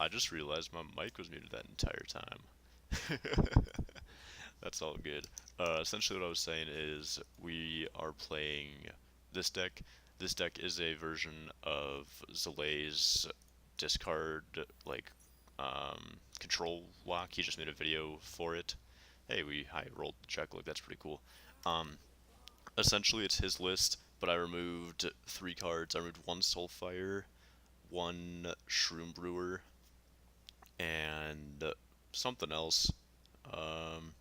I just realized my mic was muted that entire time. That's all good. Essentially, what I was saying is we are playing this deck. This deck is a version of Zalae's discard, like, control lock. He just made a video for it. Hey, we high rolled Jeklik. That's pretty cool. Um, Essentially, it's his list, but I removed 3 cards. I removed 1 Soulfire, 1 Shroom Brewer, and something else. Um,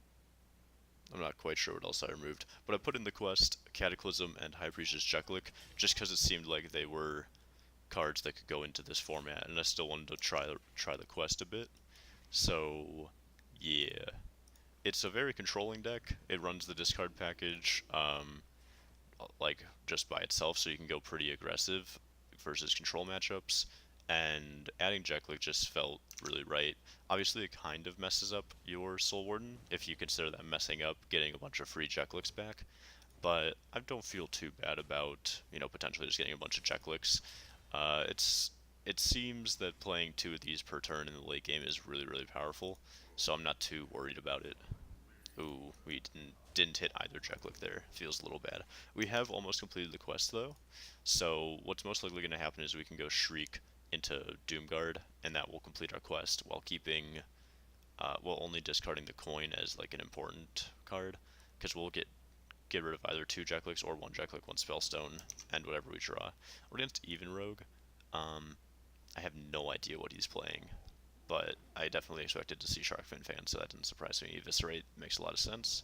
I'm not quite sure what else I removed, but I put in the quest Cataclysm and High Priest Jeklik just because it seemed like they were cards that could go into this format, and I still wanted to try the quest a bit. So, yeah, it's a very controlling deck. It runs the discard package, like just by itself, so you can go pretty aggressive versus control matchups. And adding Jeklik just felt really right. Obviously, it kind of messes up your Soul Warden if you consider that messing up getting a bunch of free Jekliks back. But I don't feel too bad about potentially just getting a bunch of Jekliks. It seems that playing 2 of these per turn in the late game is really powerful, so I'm not too worried about it. Ooh, we didn't hit either checklick there. Feels a little bad. We have almost completed the quest though, so what's most likely going to happen is we can go Shriek into Doomguard, and that will complete our quest while keeping, well, only discarding the coin as like an important card, because we'll get rid of either 2 Jeklicks or 1 Jeklik, 1 Spellstone, and whatever we draw. We're against Even Rogue. I have no idea what he's playing, but I definitely expected to see Sharkfin Fan, so that didn't surprise me. Eviscerate makes a lot of sense.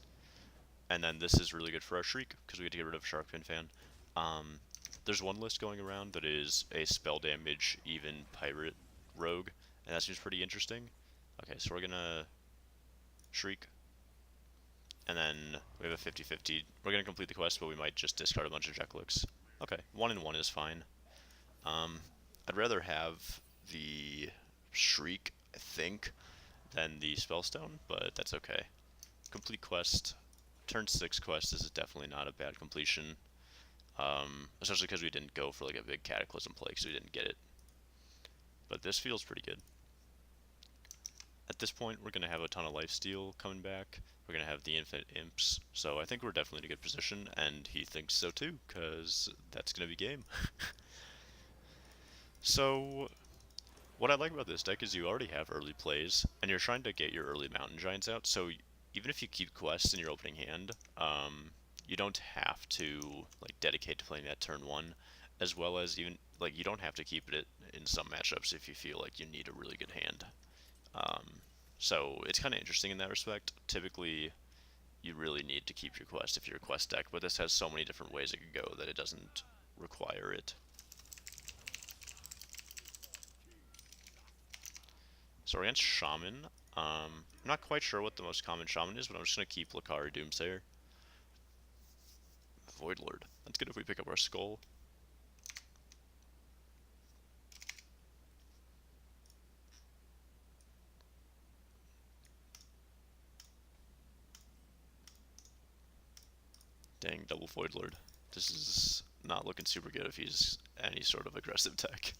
And then this is really good for our Shriek, because we get to get rid of Sharkfin Fan. Um, there's one list going around that is a spell damage, even Pirate Rogue, and that seems pretty interesting. Okay, so we're gonna Shriek, and then we have a 50-50. We're gonna complete the quest, but we might just discard a bunch of Jekliks. Okay, 1 and 1 is fine. I'd rather have the Shriek, I think, than the Spellstone, but that's okay. Complete quest. Turn 6 quest is definitely not a bad completion. Especially because we didn't go for like a big Cataclysm play, because we didn't get it. But this feels pretty good. At this point, we're going to have a ton of lifesteal coming back. We're going to have the Infinite Imps, so I think we're definitely in a good position, and he thinks so too, because that's going to be game. So, what I like about this deck is you already have early plays, and you're trying to get your early Mountain Giants out, so even if you keep quests in your opening hand, you don't have to like dedicate to playing that turn 1, as well as even like you don't have to keep it in some matchups if you feel like you need a really good hand. Um, so it's kind of interesting in that respect. Typically, you really need to keep your quest if you're a quest deck, but this has so many different ways it could go that it doesn't require it. So we're against Shaman. I'm not quite sure what the most common Shaman is, but I'm just going to keep Lakari Doomsayer. Voidlord. That's good if we pick up our Skull. Dang, double Voidlord. This is not looking super good if he's any sort of aggressive tech.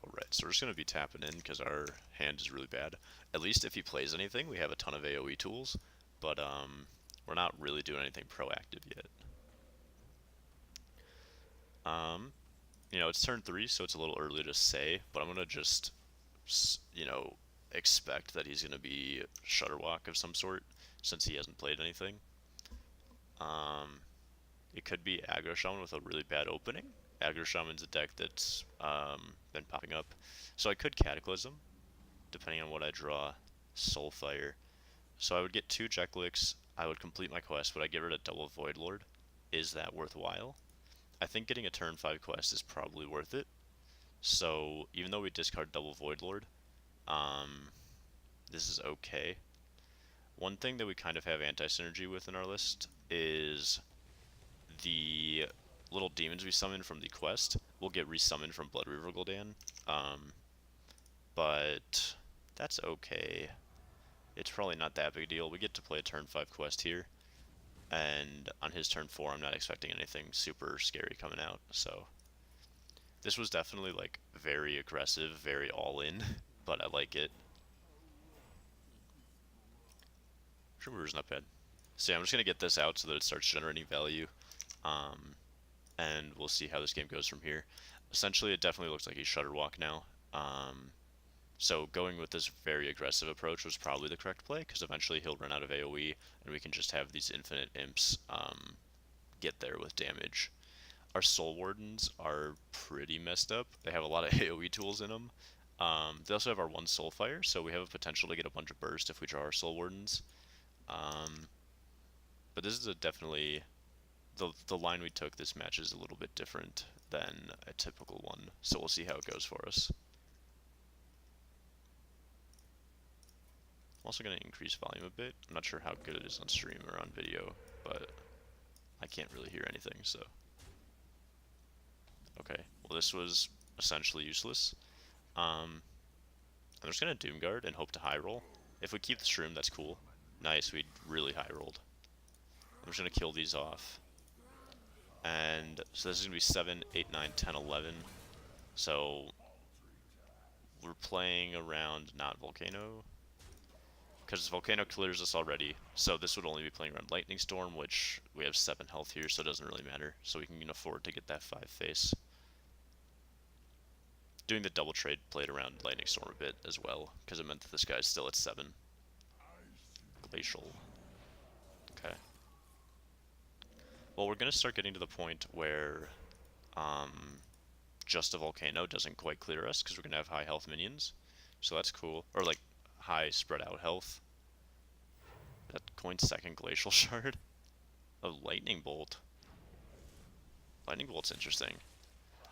Alright, so we're just going to be tapping in because our hand is really bad. At least if he plays anything, we have a ton of AoE tools, but we're not really doing anything proactive yet. It's turn 3, so it's a little early to say, but I'm going to just, expect that he's going to be Shutterwalk of some sort, since he hasn't played anything. It could be Aggro Shaman with a really bad opening. Aggro Shaman's a deck that's been popping up. So I could Cataclysm, depending on what I draw. Soulfire. So I would get 2 Jekliks, I would complete my quest, but I get rid of double Voidlord. Is that worthwhile? I think getting a turn 5 quest is probably worth it. So even though we discard double Voidlord, this is okay. One thing that we kind of have anti-synergy with in our list is the little demons we summon from the quest will get resummoned from Blood Reaver Gul'dan. But that's okay. it's probably not that big a deal. We get to play a turn 5 quest here, and on his turn 4 I'm not expecting anything super scary coming out, so this was definitely like very aggressive, very all in, but I like it. Remover's not bad. So yeah, I'm just gonna get this out so that it starts generating value, and we'll see how this game goes from here. Essentially, it definitely looks like he's Shutterwalk now. So going with this very aggressive approach was probably the correct play, because eventually he'll run out of AoE, and we can just have these infinite imps get there with damage. Our Soul Wardens are pretty messed up. They have a lot of AoE tools in them. They also have our one Soulfire, so we have a potential to get a bunch of burst if we draw our Soul Wardens. But this is definitely the line we took this match is a little bit different than a typical one, so we'll see how it goes for us. I'm also going to increase volume a bit. I'm not sure how good it is on stream or on video, but I can't really hear anything, so. Okay, well this was essentially useless. I'm just going to Doomguard and hope to high roll. If we keep the Shroom, that's cool. Nice, we really high rolled. I'm just going to kill these off. And so this is going to be 7, 8, 9, 10, 11. So we're playing around not Volcano, because Volcano clears us already. So this would only be playing around Lightning Storm, which we have 7 health here, so it doesn't really matter. So we can afford to get that 5 face. Doing the double trade played around Lightning Storm a bit as well, because it meant that this guy's still at 7. Glacial. Okay. Well, we're going to start getting to the point where just a Volcano doesn't quite clear us, because we're going to have high health minions. So that's cool. Or like high spread out health. That coin's second Glacial Shard. A Lightning Bolt. Lightning Bolt's interesting.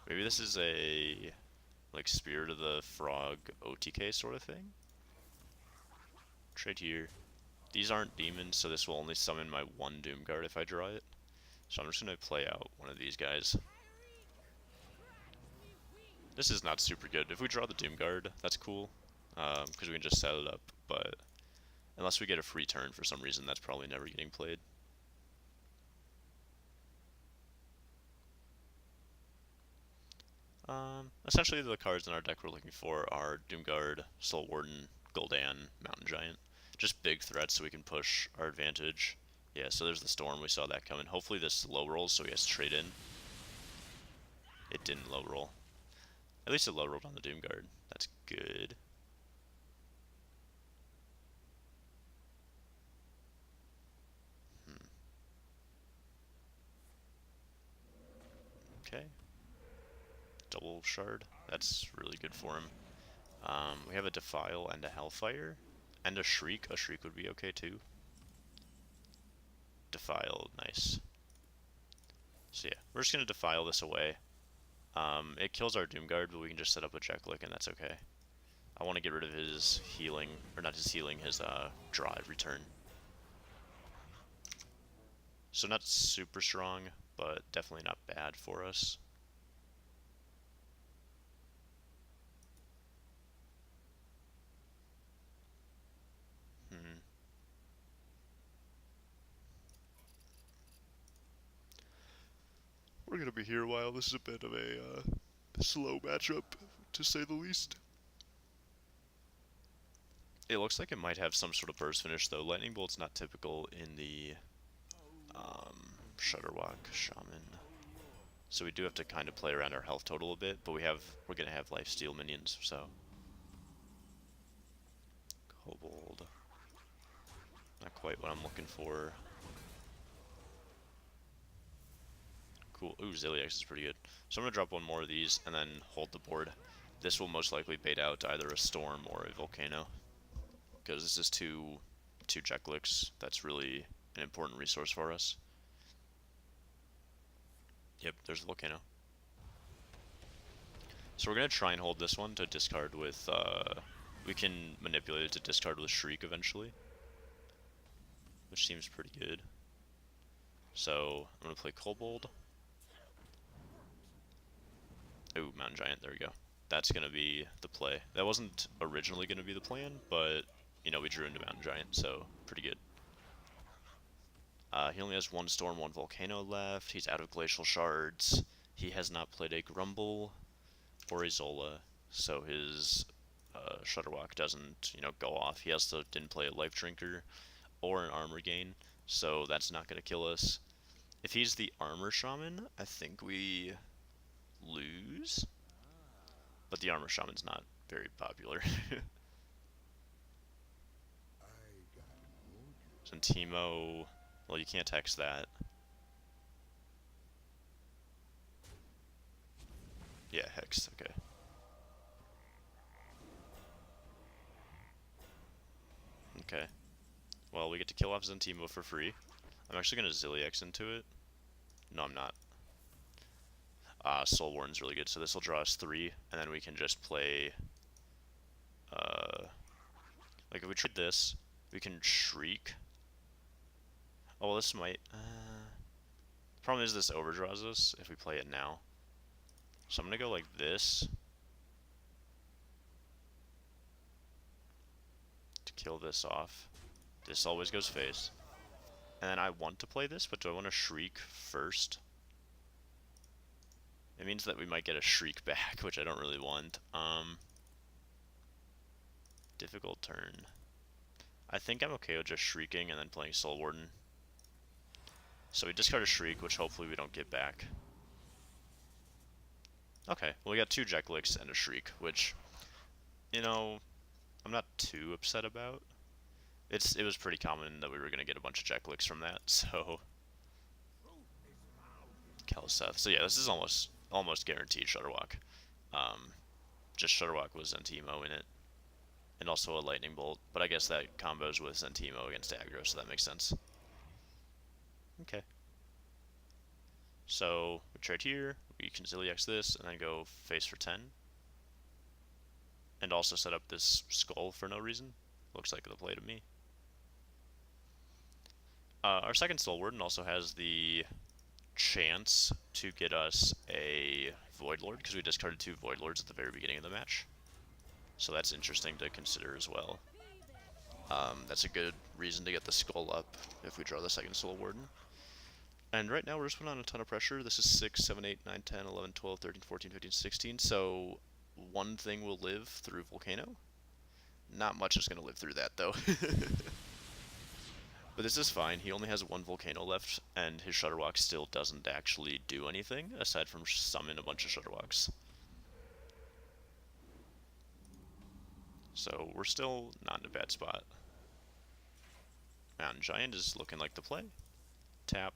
Maybe this is a like Spirit of the Frog OTK sort of thing. Trade here. These aren't demons, so this will only summon my one Doomguard if I draw it. So I'm just going to play out one of these guys. This is not super good. If we draw the Doomguard, that's cool, because we can just set it up, but unless we get a free turn for some reason, that's probably never getting played. Essentially the cards in our deck we're looking for are Doomguard, Soul Warden, Gul'dan, Mountain Giant. Just big threats so we can push our advantage. Yeah, so there's the Storm, we saw that coming. Hopefully this low rolls so he has to trade in. It didn't low roll. At least it low rolled on the Doomguard. That's good. Okay. Double Shard. That's really good for him. We have a Defile and a Hellfire. And a Shriek. A Shriek would be okay too. Defile, nice. So yeah, we're just going to Defile this away. It kills our Doomguard, but we can just set up a Jeklik and that's okay. I want to get rid of his healing, or not his healing, his drive return. So not super strong, but definitely not bad for us. We're going to be here a while. This is a bit of a slow matchup, to say the least. It looks like it might have some sort of burst finish, though. Lightning Bolt's not typical in the Shutterwalk Shaman. So we do have to kind of play around our health total a bit, but we're going to have lifesteal minions, so. Kobold. Not quite what I'm looking for. Cool. Ooh, Zalae is pretty good. So I'm going to drop one more of these and then hold the board. This will most likely bait out either a Storm or a Volcano, because this is two Jekliks. That's really an important resource for us. Yep, there's the Volcano. So we're going to try and hold this one to discard with, we can manipulate it to discard with Shriek eventually, which seems pretty good. So I'm going to play Kobold. Ooh, Mountain Giant, there we go. That's going to be the play. That wasn't originally going to be the plan, but, you know, we drew into Mountain Giant, so pretty good. He only has one Storm, one Volcano left. He's out of Glacial Shards. He has not played a Grumble or a Zola, so his Shudderwock doesn't, you know, go off. He also didn't play a Life Drinker or an Armor Gain, so that's not going to kill us. If he's the Armor Shaman, I think we lose, but the Armor Shaman's not very popular. Sentimo, well, you can't hex that. Yeah, hex, okay. Okay. Well, we get to kill off Zentimo for free. I'm actually going to Ziliax into it. No, I'm not. Soul Warden's really good, so this will draw us 3, and then we can just play... like, if we trade this, we can Shriek. Oh, well, this might... the problem is this overdraws us if we play it now. So I'm going to go like this. To kill this off. This always goes face. And then I want to play this, but do I want to Shriek first? It means that we might get a Shriek back, which I don't really want. Difficult turn. I think I'm okay with just Shrieking and then playing Soul Warden. So we discard a Shriek, which hopefully we don't get back. Okay, well we got 2 Jekliks and a Shriek, which, you know, I'm not too upset about. It was pretty common that we were going to get a bunch of Jekliks from that, so... Kaliseth. So yeah, this is almost guaranteed Shudderwock. Just Shudderwock with Zentimo in it. And also a Lightning Bolt, but I guess that combos with Zentimo against aggro, so that makes sense. Okay. So, we trade here, we can Ziliax this, and then go face for 10. And also set up this skull for no reason. Looks like the play to me. Our second Soul Warden also has the chance to get us a Void Lord, because we discarded 2 Void Lords at the very beginning of the match. So that's interesting to consider as well. That's a good reason to get the skull up if we draw the second Soul Warden. And right now we're just putting on a ton of pressure. This is 6, 7, 8, 9, 10, 11, 12, 13, 14, 15, 16. So one thing will live through Volcano. Not much is going to live through that though. But this is fine. He only has 1 Volcano left, and his Shudderwock still doesn't actually do anything, aside from summon a bunch of Shudderwocks. So we're still not in a bad spot. Mountain Giant is looking like the play. Tap.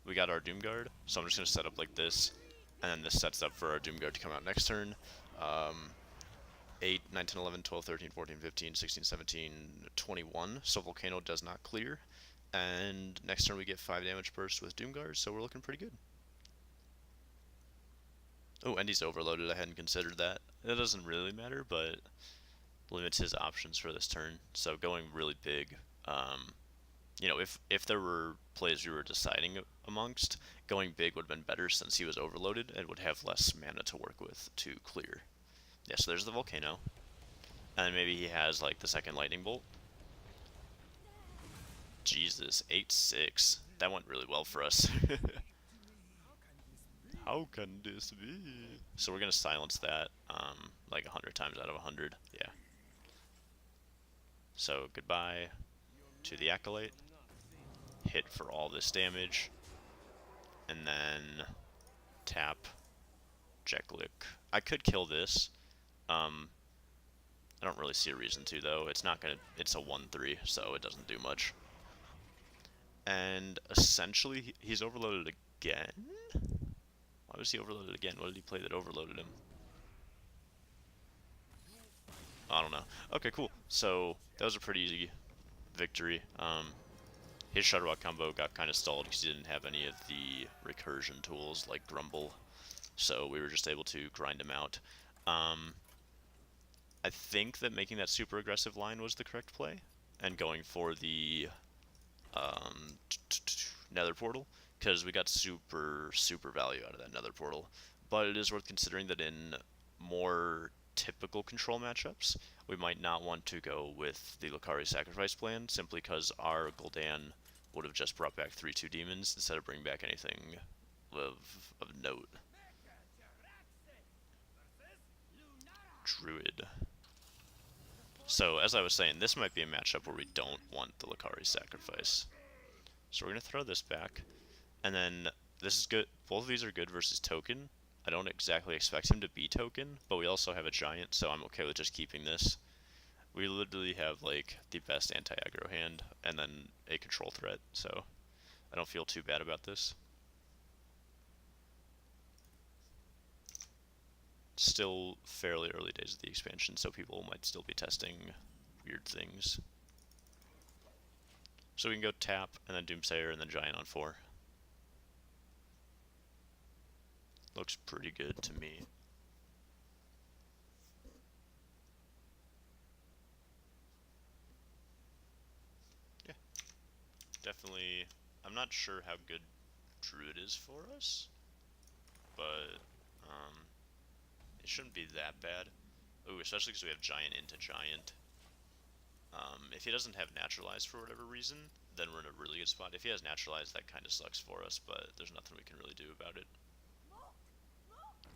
We got our Doomguard, so I'm just going to set up like this, and then this sets up for our Doomguard to come out next turn. 8, 9, 10, 11, 12, 13, 14, 15, 16, 17, 21, so Volcano does not clear. And next turn we get 5 damage burst with Doomguard, so we're looking pretty good. Oh, and he's overloaded, I hadn't considered that. It doesn't really matter, but limits his options for this turn, so going really big. You know, if there were plays we were deciding amongst, going big would have been better since he was overloaded and would have less mana to work with to clear. Yeah, so there's the Volcano. And then maybe he has, like, the second Lightning Bolt. Jesus, 8-6. That went really well for us. How can this be? So we're going to silence that, like 100 times out of 100. Yeah. So, goodbye to the Acolyte. Hit for all this damage. And then tap Jeklik. I could kill this. I don't really see a reason to, though. It's not gonna. It's a 1/3, so it doesn't do much. And essentially, he's overloaded again. Why was he overloaded again? What did he play that overloaded him? I don't know. Okay, cool. So that was a pretty easy victory. His Shudderwock combo got kind of stalled because he didn't have any of the recursion tools like Grumble, so we were just able to grind him out. I think that making that super aggressive line was the correct play, and going for the Nether Portal, because we got super value out of that Nether Portal. But it is worth considering that in more typical control matchups, we might not want to go with the Lakari Sacrifice plan, simply because our Gul'dan would have just brought back 3/2 demons instead of bringing back anything of note. Druid. So, as I was saying, this might be a matchup where we don't want the Lakari Sacrifice. So we're going to throw this back. And then, this is good. Both of these are good versus Token. I don't exactly expect him to be Token, but we also have a Giant, so I'm okay with just keeping this. We literally have, like, the best anti-aggro hand, and then a control threat, so I don't feel too bad about this. Still fairly early days of the expansion, so people might still be testing weird things. So we can go tap, and then Doomsayer, and then Giant on 4. Looks pretty good to me. Yeah. Definitely, I'm not sure how good Druid is for us, but it shouldn't be that bad. Ooh, especially because we have Giant into Giant. If he doesn't have Naturalized for whatever reason, then we're in a really good spot. If he has Naturalized, that kind of sucks for us, but there's nothing we can really do about it.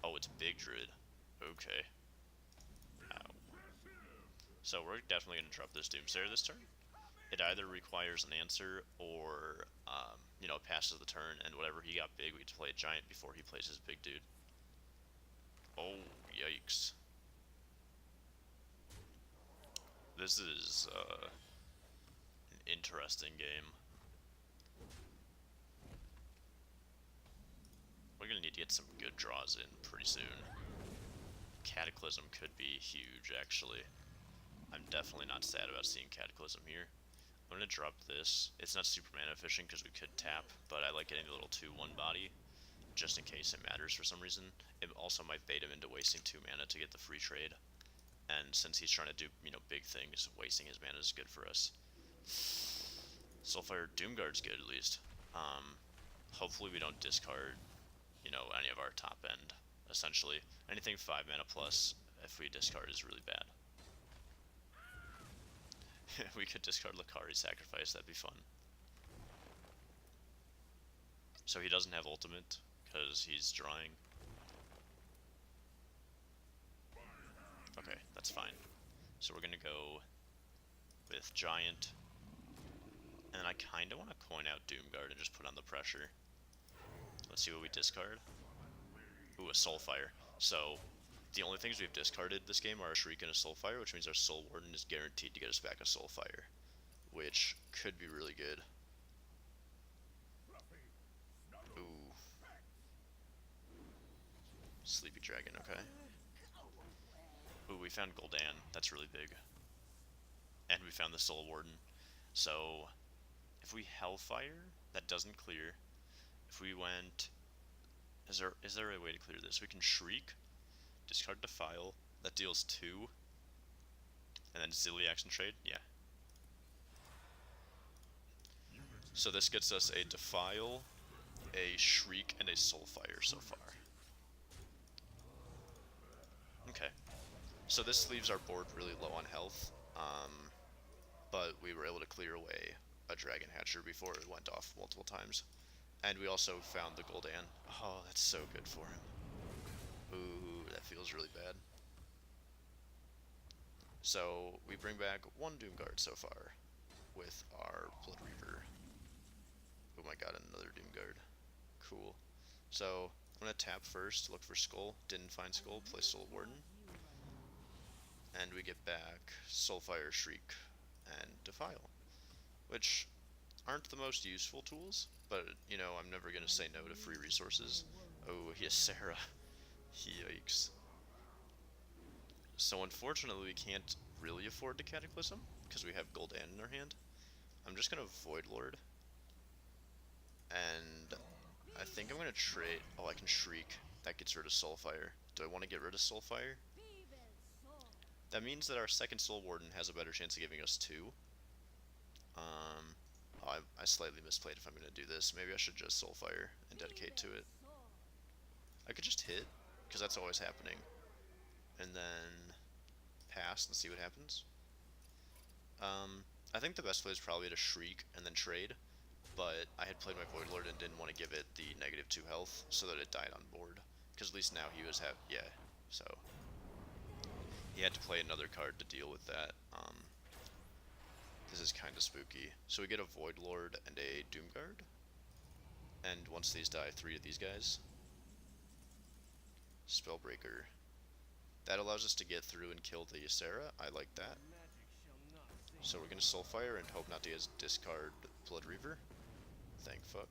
Oh, it's Big Druid. Okay. Ow. So we're definitely going to drop this Doomsayer this turn. It either requires an answer or, you know, passes the turn, and whatever he got big, we get to play a Giant before he plays his big dude. Oh, yikes. This is an interesting game. We're going to need to get some good draws in pretty soon. Cataclysm could be huge, actually. I'm definitely not sad about seeing Cataclysm here. I'm going to drop this. It's not super mana efficient because we could tap, but I like getting the little 2/1 body, just in case it matters for some reason. It also might bait him into wasting 2 mana to get the free trade. And since he's trying to do, you know, big things, wasting his mana is good for us. Soulfire Doomguard's good, at least. Hopefully we don't discard, you know, any of our top end, essentially. Anything 5 mana plus, if we discard, is really bad. We could discard Lakari Sacrifice, that'd be fun. So he doesn't have ultimate, because he's drawing. Okay, that's fine. So we're gonna go with Giant. And I kinda wanna coin out Doomguard and just put on the pressure. Let's see what we discard. Ooh, a Soulfire. So, the only things we've discarded this game are a Shriek and a Soulfire, which means our Soul Warden is guaranteed to get us back a Soulfire, which could be really good. Ooh. Sleepy Dragon, okay. Ooh, we found Gul'dan. That's really big. And we found the Soul Warden. So, if we Hellfire, that doesn't clear. If we went... Is there a way to clear this? We can Shriek, discard Defile, that deals 2, and then Zalae action trade, yeah. So this gets us a Defile, a Shriek, and a Soulfire so far. Okay. So this leaves our board really low on health, but we were able to clear away a Dragon Hatcher before it went off multiple times. And we also found the Gul'dan. Oh, that's so good for him. Ooh, that feels really bad. So, we bring back 1 Doomguard so far with our Blood Reaver. Oh my god, another Doomguard. Cool. So, I'm going to tap first, look for Skull. Didn't find Skull, play Soul Warden. And we get back Soulfire, Shriek, and Defile. Which aren't the most useful tools, but, you know, I'm never going to say no to free resources. Oh, he has Sarah. Yikes. So unfortunately we can't really afford to Cataclysm, because we have Gul'dan in our hand. I'm just going to Void Lord. And I think I'm going to trade... Oh, I can Shriek. That gets rid of Soulfire. Do I want to get rid of Soulfire? That means that our second Soul Warden has a better chance of giving us 2. Oh, I slightly misplayed if I'm going to do this. Maybe I should just Soulfire and dedicate to it. I could just hit, because that's always happening. And then... cast and see what happens. I think the best play is probably to Shriek and then trade, but I had played my Void Lord and didn't want to give it the -2 health so that it died on board. Because at least now he was yeah, so he had to play another card to deal with that. This is kind of spooky. So we get a Void Lord and a Doomguard, and once these die, 3 of these guys. Spellbreaker. That allows us to get through and kill the Ysera. I like that. So we're gonna Soulfire and hope not to discard Blood Reaver. Thank fuck.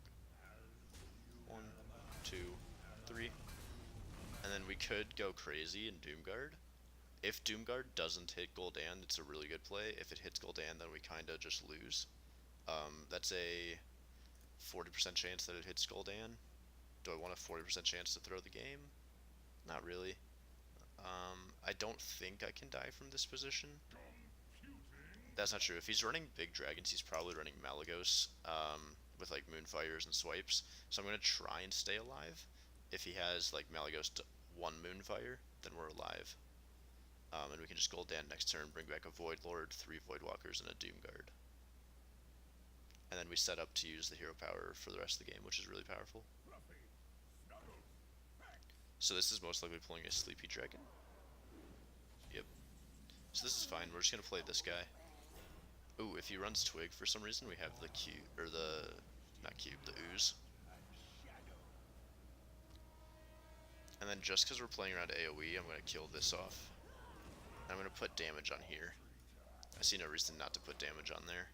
1, 2, 3. And then we could go crazy in Doomguard. If Doomguard doesn't hit Gul'dan, it's a really good play. If it hits Gul'dan, then we kinda just lose. That's a 40% chance that it hits Gul'dan. Do I want a 40% chance to throw the game? Not really. I don't think I can die from this position. That's not true. If he's running big dragons, he's probably running Malygos, with like Moonfires and Swipes. So I'm gonna try and stay alive. If he has like Malygos to 1 Moonfire, then we're alive. And we can just Gul'dan next turn, bring back a Void Lord, 3 Voidwalkers, and a Doomguard. And then we set up to use the hero power for the rest of the game, which is really powerful. So this is most likely pulling a Sleepy Dragon. Yep. So this is fine. We're just gonna play this guy. Ooh, if he runs Twig for some reason, we have the cube, or the, not cube, the Ooze. And then just because we're playing around AoE, I'm going to kill this off. I'm going to put damage on here. I see no reason not to put damage on there,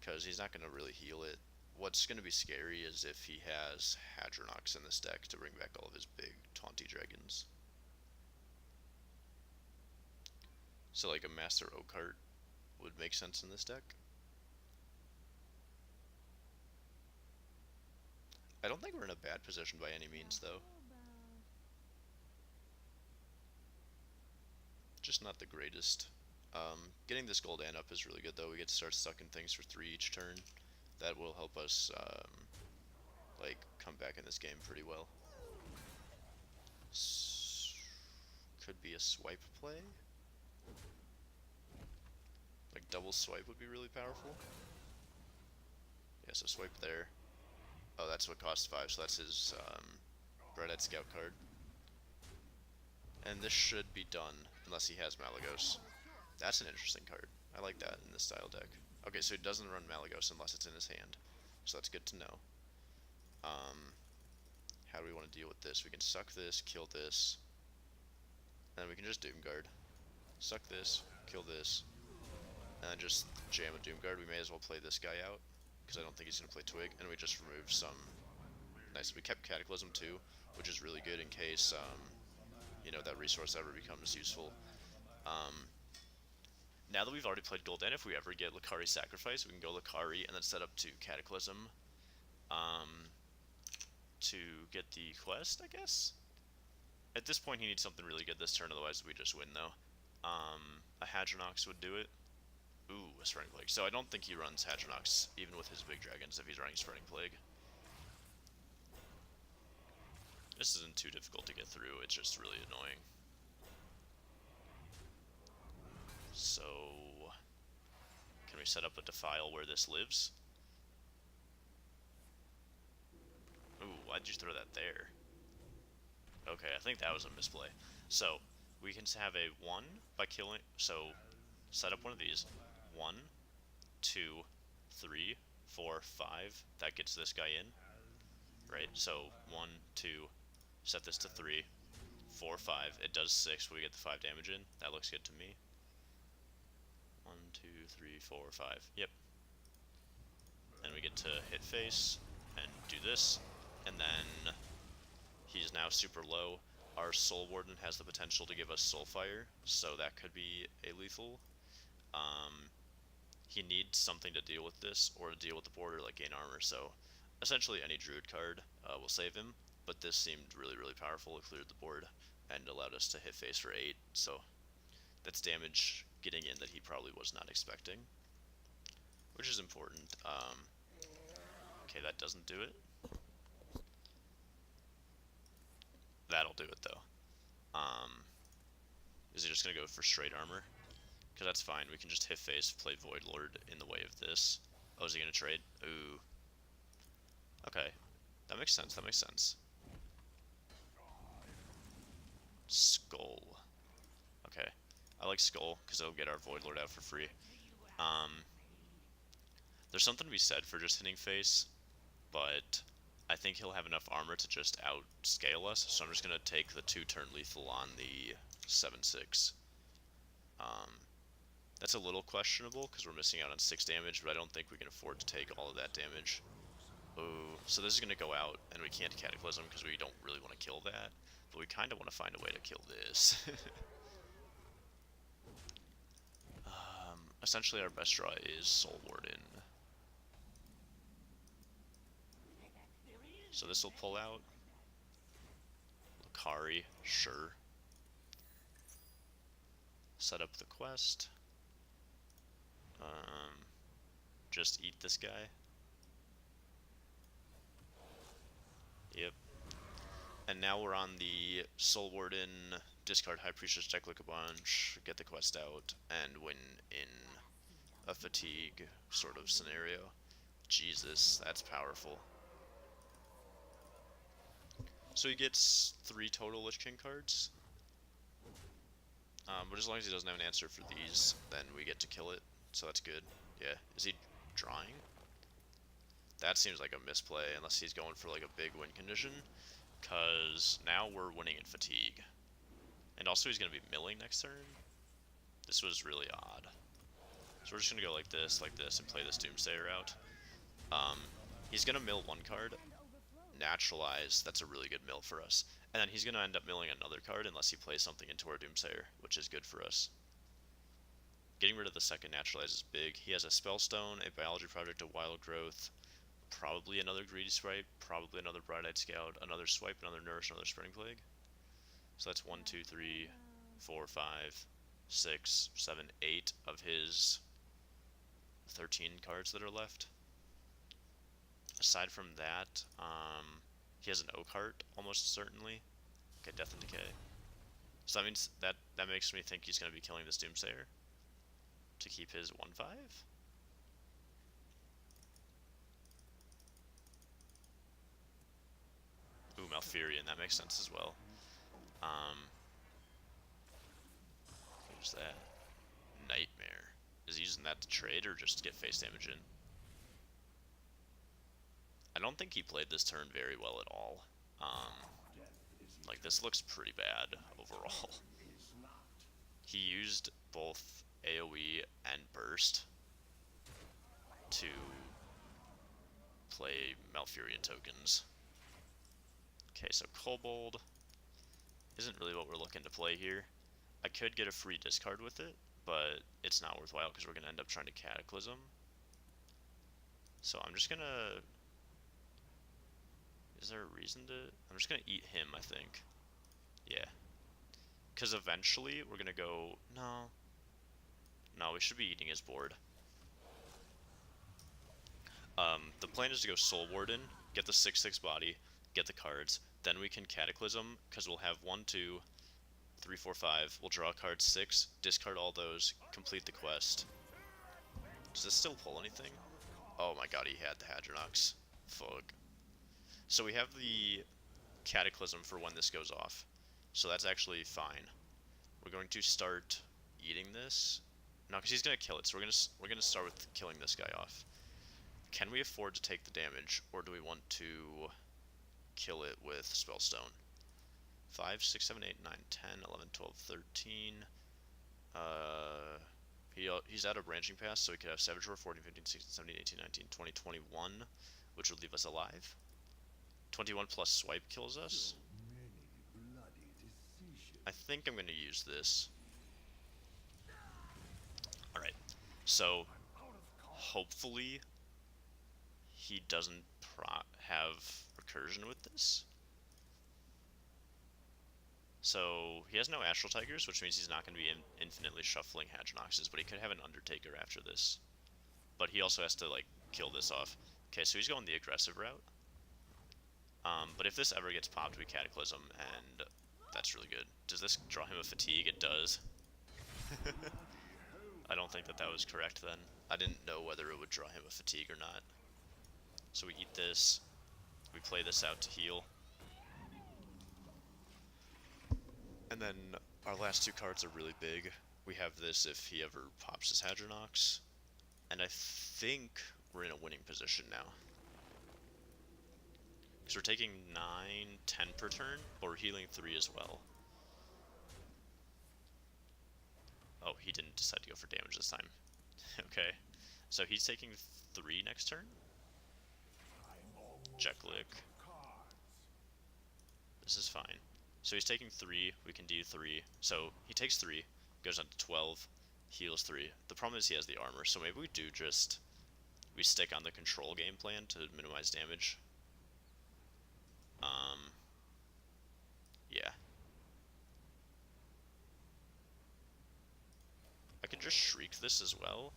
because he's not going to really heal it. What's going to be scary is if he has Hadronox in this deck to bring back all of his big taunty dragons. So like a Master Oakheart would make sense in this deck. I don't think we're in a bad position by any means, though. Just not the greatest. Getting this Gul'dan up is really good, though. We get to start sucking things for 3 each turn. That will help us, like, come back in this game pretty well. Could be a swipe play. Like, double swipe would be really powerful. Yeah, so swipe there. Oh, that's what costs 5, so that's his, Red-Eyed Scout card. And this should be done, unless he has Malygos. That's an interesting card. I like that in this style deck. Okay, so he doesn't run Malygos unless it's in his hand. So that's good to know. How do we want to deal with this? We can suck this, kill this, and then we can just Doomguard. Suck this, kill this, and then just jam a Doomguard. We may as well play this guy out, because I don't think he's going to play Twig, and we just remove some... Nice, we kept Cataclysm too, which is really good in case, you know, that resource ever becomes useful. Now that we've already played Gul'dan, if we ever get Lakari Sacrifice, we can go Lakari and then set up to Cataclysm, to get the quest, I guess? At this point, he needs something really good this turn, otherwise we just win, though. A Hadronox would do it. Ooh, a Spreading Plague. So I don't think he runs Hadronox, even with his big dragons, if he's running Spreading Plague. This isn't too difficult to get through, it's just really annoying. So... can we set up a Defile where this lives? Ooh, why'd you throw that there? Okay, I think that was a misplay. So, we can have a 1 by killing... So, set up one of these. 1, 2, 3, 4, 5. That gets this guy in. Right? So, 1, 2, set this to 3, 4, 5. It does 6, but we get the 5 damage in. That looks good to me. 1, 2, 3, 4, 5. Yep. And we get to hit face and do this. And then he's now super low. Our Soul Warden has the potential to give us Soulfire, so that could be a lethal. He needs something to deal with this, or to deal with the board, or like gain armor, so essentially any Druid card will save him, but this seemed really, really powerful. It cleared the board and allowed us to hit face for 8, so that's damage getting in that he probably was not expecting, which is important. Okay, that doesn't do it. That'll do it, though. Is he just gonna go for straight armor? Because that's fine. We can just hit face, play Void Lord in the way of this. Oh, is he gonna trade? Ooh. Okay. That makes sense. That makes sense. Skull. Okay. I like Skull because it'll get our Void Lord out for free. There's something to be said for just hitting face, but I think he'll have enough armor to just outscale us, so I'm just going to take the 2-turn lethal on the 7/6. That's a little questionable because we're missing out on 6 damage, but I don't think we can afford to take all of that damage. Oh, so this is going to go out, and we can't Cataclysm because we don't really want to kill that, but we kind of want to find a way to kill this. Essentially, our best draw is Soul Warden. So this will pull out. Lucari, sure. Set up the quest. Just eat this guy. Yep. And now we're on the Soul Warden, discard High Priest Jeklik a bunch, get the quest out, and win in a fatigue sort of scenario. Jesus, that's powerful. So he gets 3 total Lich King cards. But as long as he doesn't have an answer for these, then we get to kill it. So that's good. Yeah. Is he drawing? That seems like a misplay, unless he's going for like a big win condition. Because now we're winning in fatigue. And also he's going to be milling next turn. This was really odd. So we're just going to go like this, and play this Doomsayer out. He's going to mill 1 card. Naturalize, that's a really good mill for us. And then he's going to end up milling another card unless he plays something into our Doomsayer, which is good for us. Getting rid of the second Naturalize is big. He has a Spellstone, a Biology Project, a Wild Growth, probably another Greedy Swipe, probably another Bright-Eyed Scout, another Swipe, another Nourish, another Spreading Plague. So that's 1, 2, 3, 4, 5, 6, 7, 8 of his 13 cards that are left. Aside from that, he has an Oak-Heart, almost certainly. Okay, Death and Decay. So that means that makes me think he's going to be killing this Doomsayer to keep his 1/5. Ooh, Malfurion, that makes sense as well. Who's that? Nightmare. Is he using that to trade or just to get face damage in? I don't think he played this turn very well at all. Like, this looks pretty bad overall. He used both AoE and Burst to play Malfurion tokens. Okay, so Kobold isn't really what we're looking to play here. I could get a free discard with it, but it's not worthwhile because we're going to end up trying to Cataclysm. So I'm just going to... Is there a reason to... I'm just going to eat him, I think. Yeah. Because eventually we're going to go... No. No, we should be eating his board. The plan is to go Soul Warden, get the 6/6 body, get the cards, then we can Cataclysm, because we'll have 1, 2, 3, 4, 5. We'll draw card 6, discard all those, complete the quest. Does this still pull anything? Oh my god, he had the Hadronox. Fuck. So we have the Cataclysm for when this goes off. So that's actually fine. We're going to start eating this. No, because he's going to kill it, so we're gonna start with killing this guy off. Can we afford to take the damage, or do we want to kill it with Spellstone? 5, 6, 7, 8, 9, 10, 11, 12, 13. He's out of Branching Pass, so he could have Savage Roar 14, 15, 16, 17, 18, 19, 20, 21, which would leave us alive. 21 plus Swipe kills us. I think I'm going to use this. Alright, so hopefully he doesn't have Recursion with this. So he has no Astral Tigers, which means he's not going to be infinitely shuffling Hadronoxes, but he could have an Undertaker after this. But he also has to, like, kill this off. Okay, so he's going the aggressive route. But if this ever gets popped, we Cataclysm, and That's really good. Does this draw him a fatigue? It does. I don't think that that was correct then. I didn't know whether it would draw him a fatigue or not. So we eat this. We play this out to heal. And then our last two cards are really big. We have this if he ever pops his Hadronox. And I think we're in a winning position now. Because we're taking 9, 10 per turn, but we're healing 3 as well. Oh, he didn't decide to go for damage this time. Okay. So he's taking 3 next turn? Jeklik. This is fine. So he's taking 3, we can do 3. So he takes 3, goes on to 12, heals 3. The problem is he has the armor, so maybe we do just... we stick on the control game plan to minimize damage. Yeah. I could just Shriek this as well.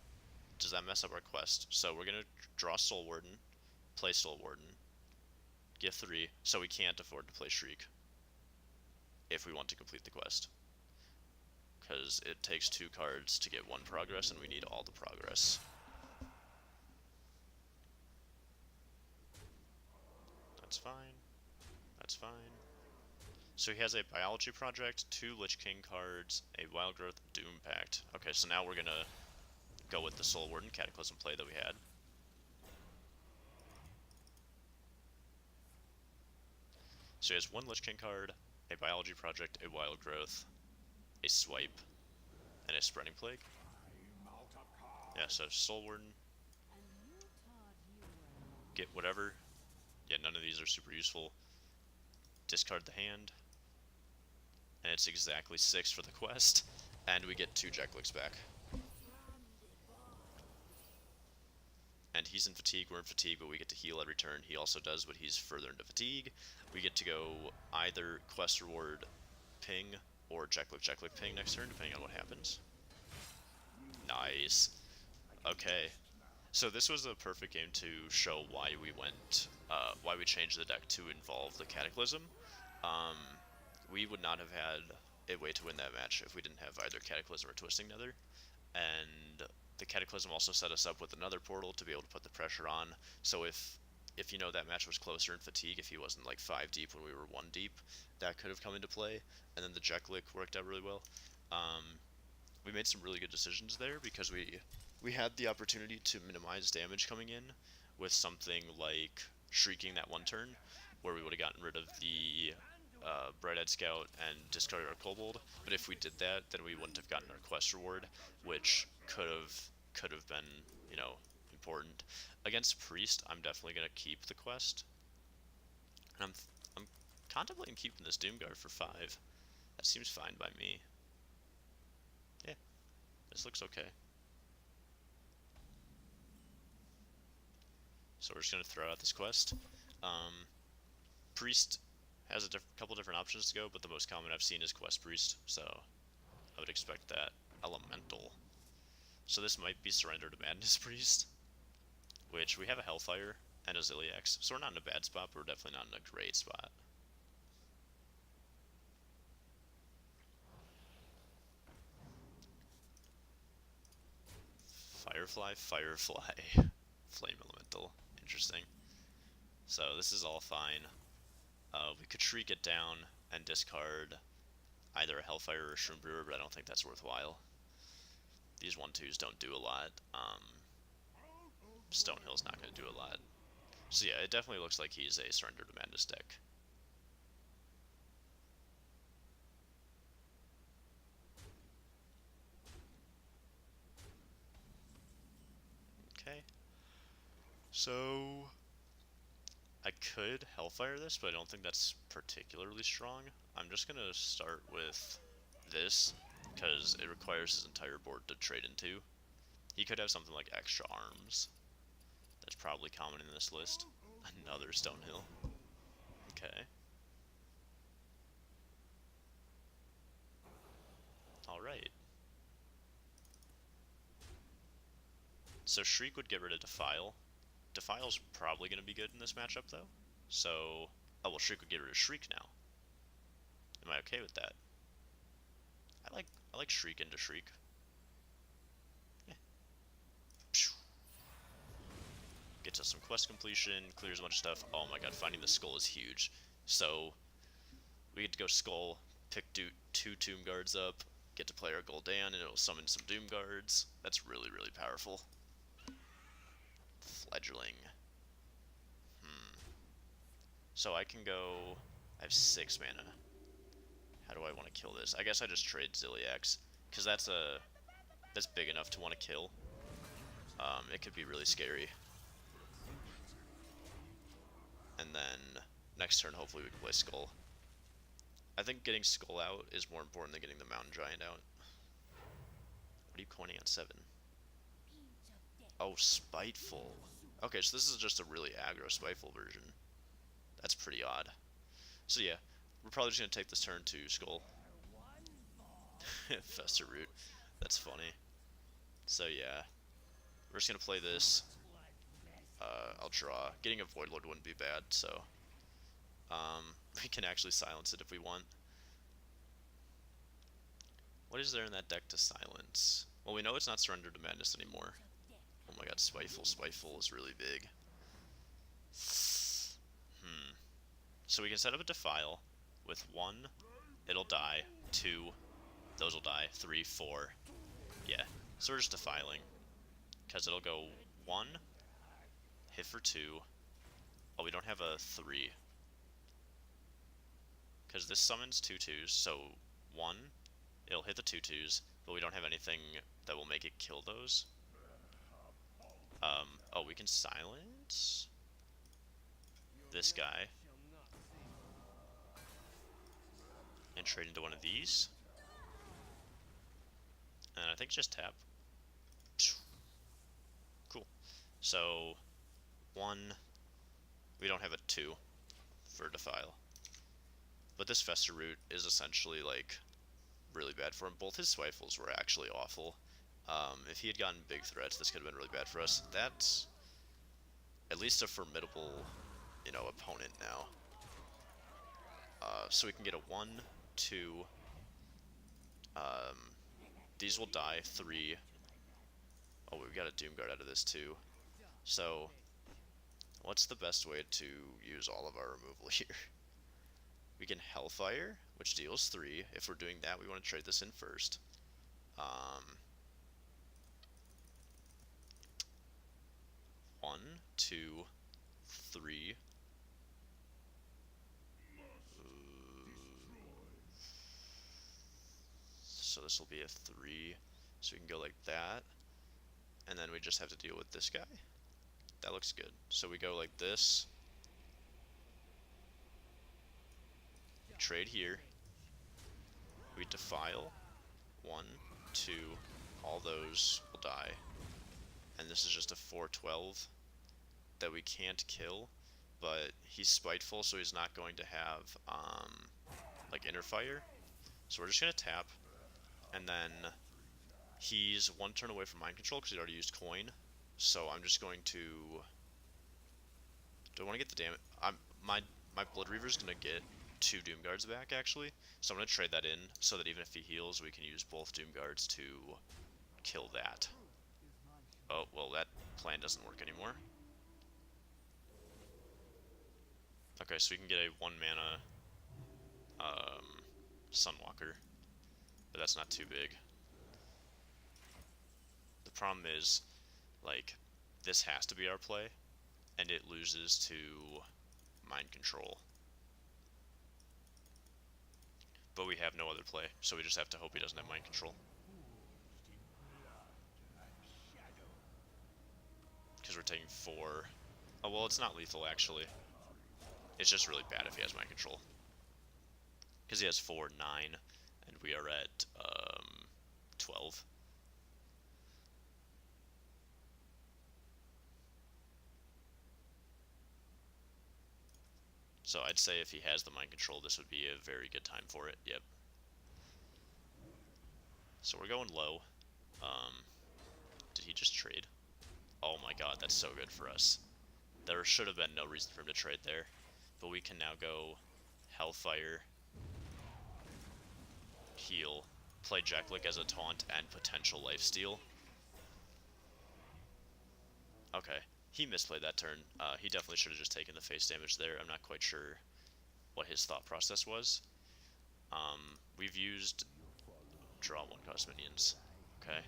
Does that mess up our quest? So we're gonna draw Soul Warden, play Soul Warden, get 3, so we can't afford to play Shriek if we want to complete the quest. Because it takes 2 cards to get 1 progress, and we need all the progress. That's fine. That's fine. So he has a Biology Project, 2 Lich King cards, a Wild Growth, Doom Pact. Okay, so now we're gonna go with the Soul Warden Cataclysm play that we had. So he has 1 Lich King card, a Biology Project, a Wild Growth, a Swipe, and a Spreading Plague. Yeah, so Soul Warden. Get whatever. Yeah, none of these are super useful. Discard the hand. And it's exactly 6 for the quest. And we get 2 Jekliks back. And he's in fatigue, we're in fatigue, but we get to heal every turn. He also does, but he's further into fatigue. We get to go either quest reward ping or Jeklik ping next turn, depending on what happens. Nice. Okay. So this was a perfect game to show why we went, why we changed the deck to involve the Cataclysm. We would not have had a way to win that match if we didn't have either Cataclysm or Twisting Nether. And the Cataclysm also set us up with another portal to be able to put the pressure on. So if you know that match was closer in fatigue, if he wasn't like 5 deep when we were 1 deep, that could have come into play. And then the Jeklik worked out really well. We made some really good decisions there because we had the opportunity to minimize damage coming in with something like Shrieking that 1 turn, where we would have gotten rid of the Bright-Eyed Scout and discarded our Kobold. But if we did that, then we wouldn't have gotten our quest reward, which could have been, you know, important. Against Priest, I'm definitely gonna keep the quest, and I'm contemplating keeping this Doomguard for 5. That seems fine by me. Yeah, this looks okay. So we're just gonna throw out this quest. Priest has a couple different options to go, but the most common I've seen is Quest Priest, so I would expect that. Elemental. So this might be Surrender to Madness Priest, which we have a Hellfire and a Ziliax, so we're not in a bad spot, but we're definitely not in a great spot. Firefly, Flame Elemental. Interesting. So this is all fine. We could Shriek it down and discard either a Hellfire or a Shroom Brewer, but I don't think that's worthwhile. These 1/2s don't do a lot. Stonehill's not going to do a lot. So yeah, it definitely looks like he's a Surrender to Madness deck. Okay. So I could Hellfire this, but I don't think that's particularly strong. I'm just going to start with this, because it requires his entire board to trade into. He could have something like extra arms. That's probably common in this list. Another Stonehill. Okay. Alright. So Shriek would get rid of Defile. Defile's probably going to be good in this matchup, though. So... oh, well, Shriek would get rid of Shriek now. Am I okay with that? I like Shriek into Shriek. Yeah. Gets us some quest completion, clears a bunch of stuff. Oh my god, finding the skull is huge. So we get to go skull, pick two Tomb Guards up, get to play our Gul'dan, and it'll summon some Doom Guards. That's really, really powerful. Fledgling. So I can go... I have 6 mana. How do I want to kill this? I guess I just trade Ziliax, because that's big enough to want to kill. It could be really scary. And then next turn, hopefully we can play Skull. I think getting Skull out is more important than getting the Mountain Giant out. What are you coining on 7? Oh, Spiteful. Okay, so this is just a really aggro Spiteful version. That's pretty odd. So yeah, we're probably just going to take this turn to Skull. Fester Root. That's funny. So yeah, we're just going to play this. I'll draw. Getting a Voidlord wouldn't be bad, so... we can actually silence it if we want. What is there in that deck to silence? Well, we know it's not Surrender to Madness anymore. Oh my god, Spiteful. Spiteful is really big. So we can set up a Defile. With 1, it'll die. 2, those will die. 3, 4. Yeah, so we're just defiling. Because it'll go 1, hit for 2. Oh, we don't have a 3. Because this summons 2/2s, so 1, it'll hit the 2/2s, but we don't have anything that will make it kill those. Oh, we can silence this guy and trade into one of these. And I think just tap. Cool. So 1, we don't have a 2 for Defile. But this Fester Root is essentially, like, really bad for him. Both his Spiteful's were actually awful. If he had gotten big threats, this could have been really bad for us. That's at least a formidable, you know, opponent now. So we can get a 1, 2. These will die. 3. Oh, we've got a Doom Guard out of this too. So, what's the best way to use all of our removal here? We can Hellfire, which deals 3. If we're doing that, we want to trade this in first. 1, 2, 3. So this will be a 3. So we can go like that. And then we just have to deal with this guy. That looks good. So we go like this. Trade here. We Defile. 1, 2. All those will die. And this is just a 4/12 that we can't kill. But he's Spiteful, so he's not going to have, like, Inner Fire. So we're just going to tap. And then he's 1 turn away from Mind Control because he already used Coin. So I'm just going to... Do I want to get the damage? My Blood Reaver's going to get 2 Doom Guards back, actually. So I'm going to trade that in so that even if he heals, we can use both Doom Guards to kill that. Oh, well, that plan doesn't work anymore. Okay, so we can get a 1 mana Sunwalker, but that's not too big. The problem is, like, this has to be our play, and it loses to Mind Control. But we have no other play, so we just have to hope he doesn't have Mind Control. Because we're taking 4. Oh, well, it's not lethal, actually. It's just really bad if he has Mind Control. Because he has 4, 9, and we are at 12. So I'd say if he has the Mind Control, this would be a very good time for it. Yep. So we're going low. Did he just trade? Oh my god, that's so good for us. There should have been no reason for him to trade there. But we can now go Hellfire. heal, play Jeklik as a taunt and potential lifesteal. Okay, he misplayed that turn. He definitely should have just taken the face damage there. I'm not quite sure what his thought process was. We've used draw 1-cost minions. Okay,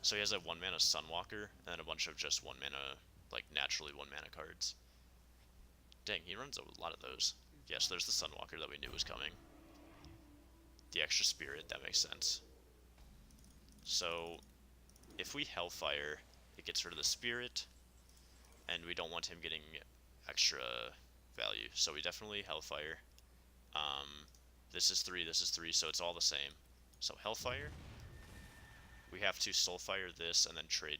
so he has a 1-mana Sunwalker and a bunch of just 1-mana, like naturally 1-mana cards. Dang, he runs a lot of those. Yes, there's the Sunwalker that we knew was coming. The extra spirit, that makes sense. So, if we Hellfire, it gets rid of the spirit, and we don't want him getting extra value. So we definitely Hellfire. This is 3, so it's all the same. So Hellfire. We have to Soulfire this and then trade.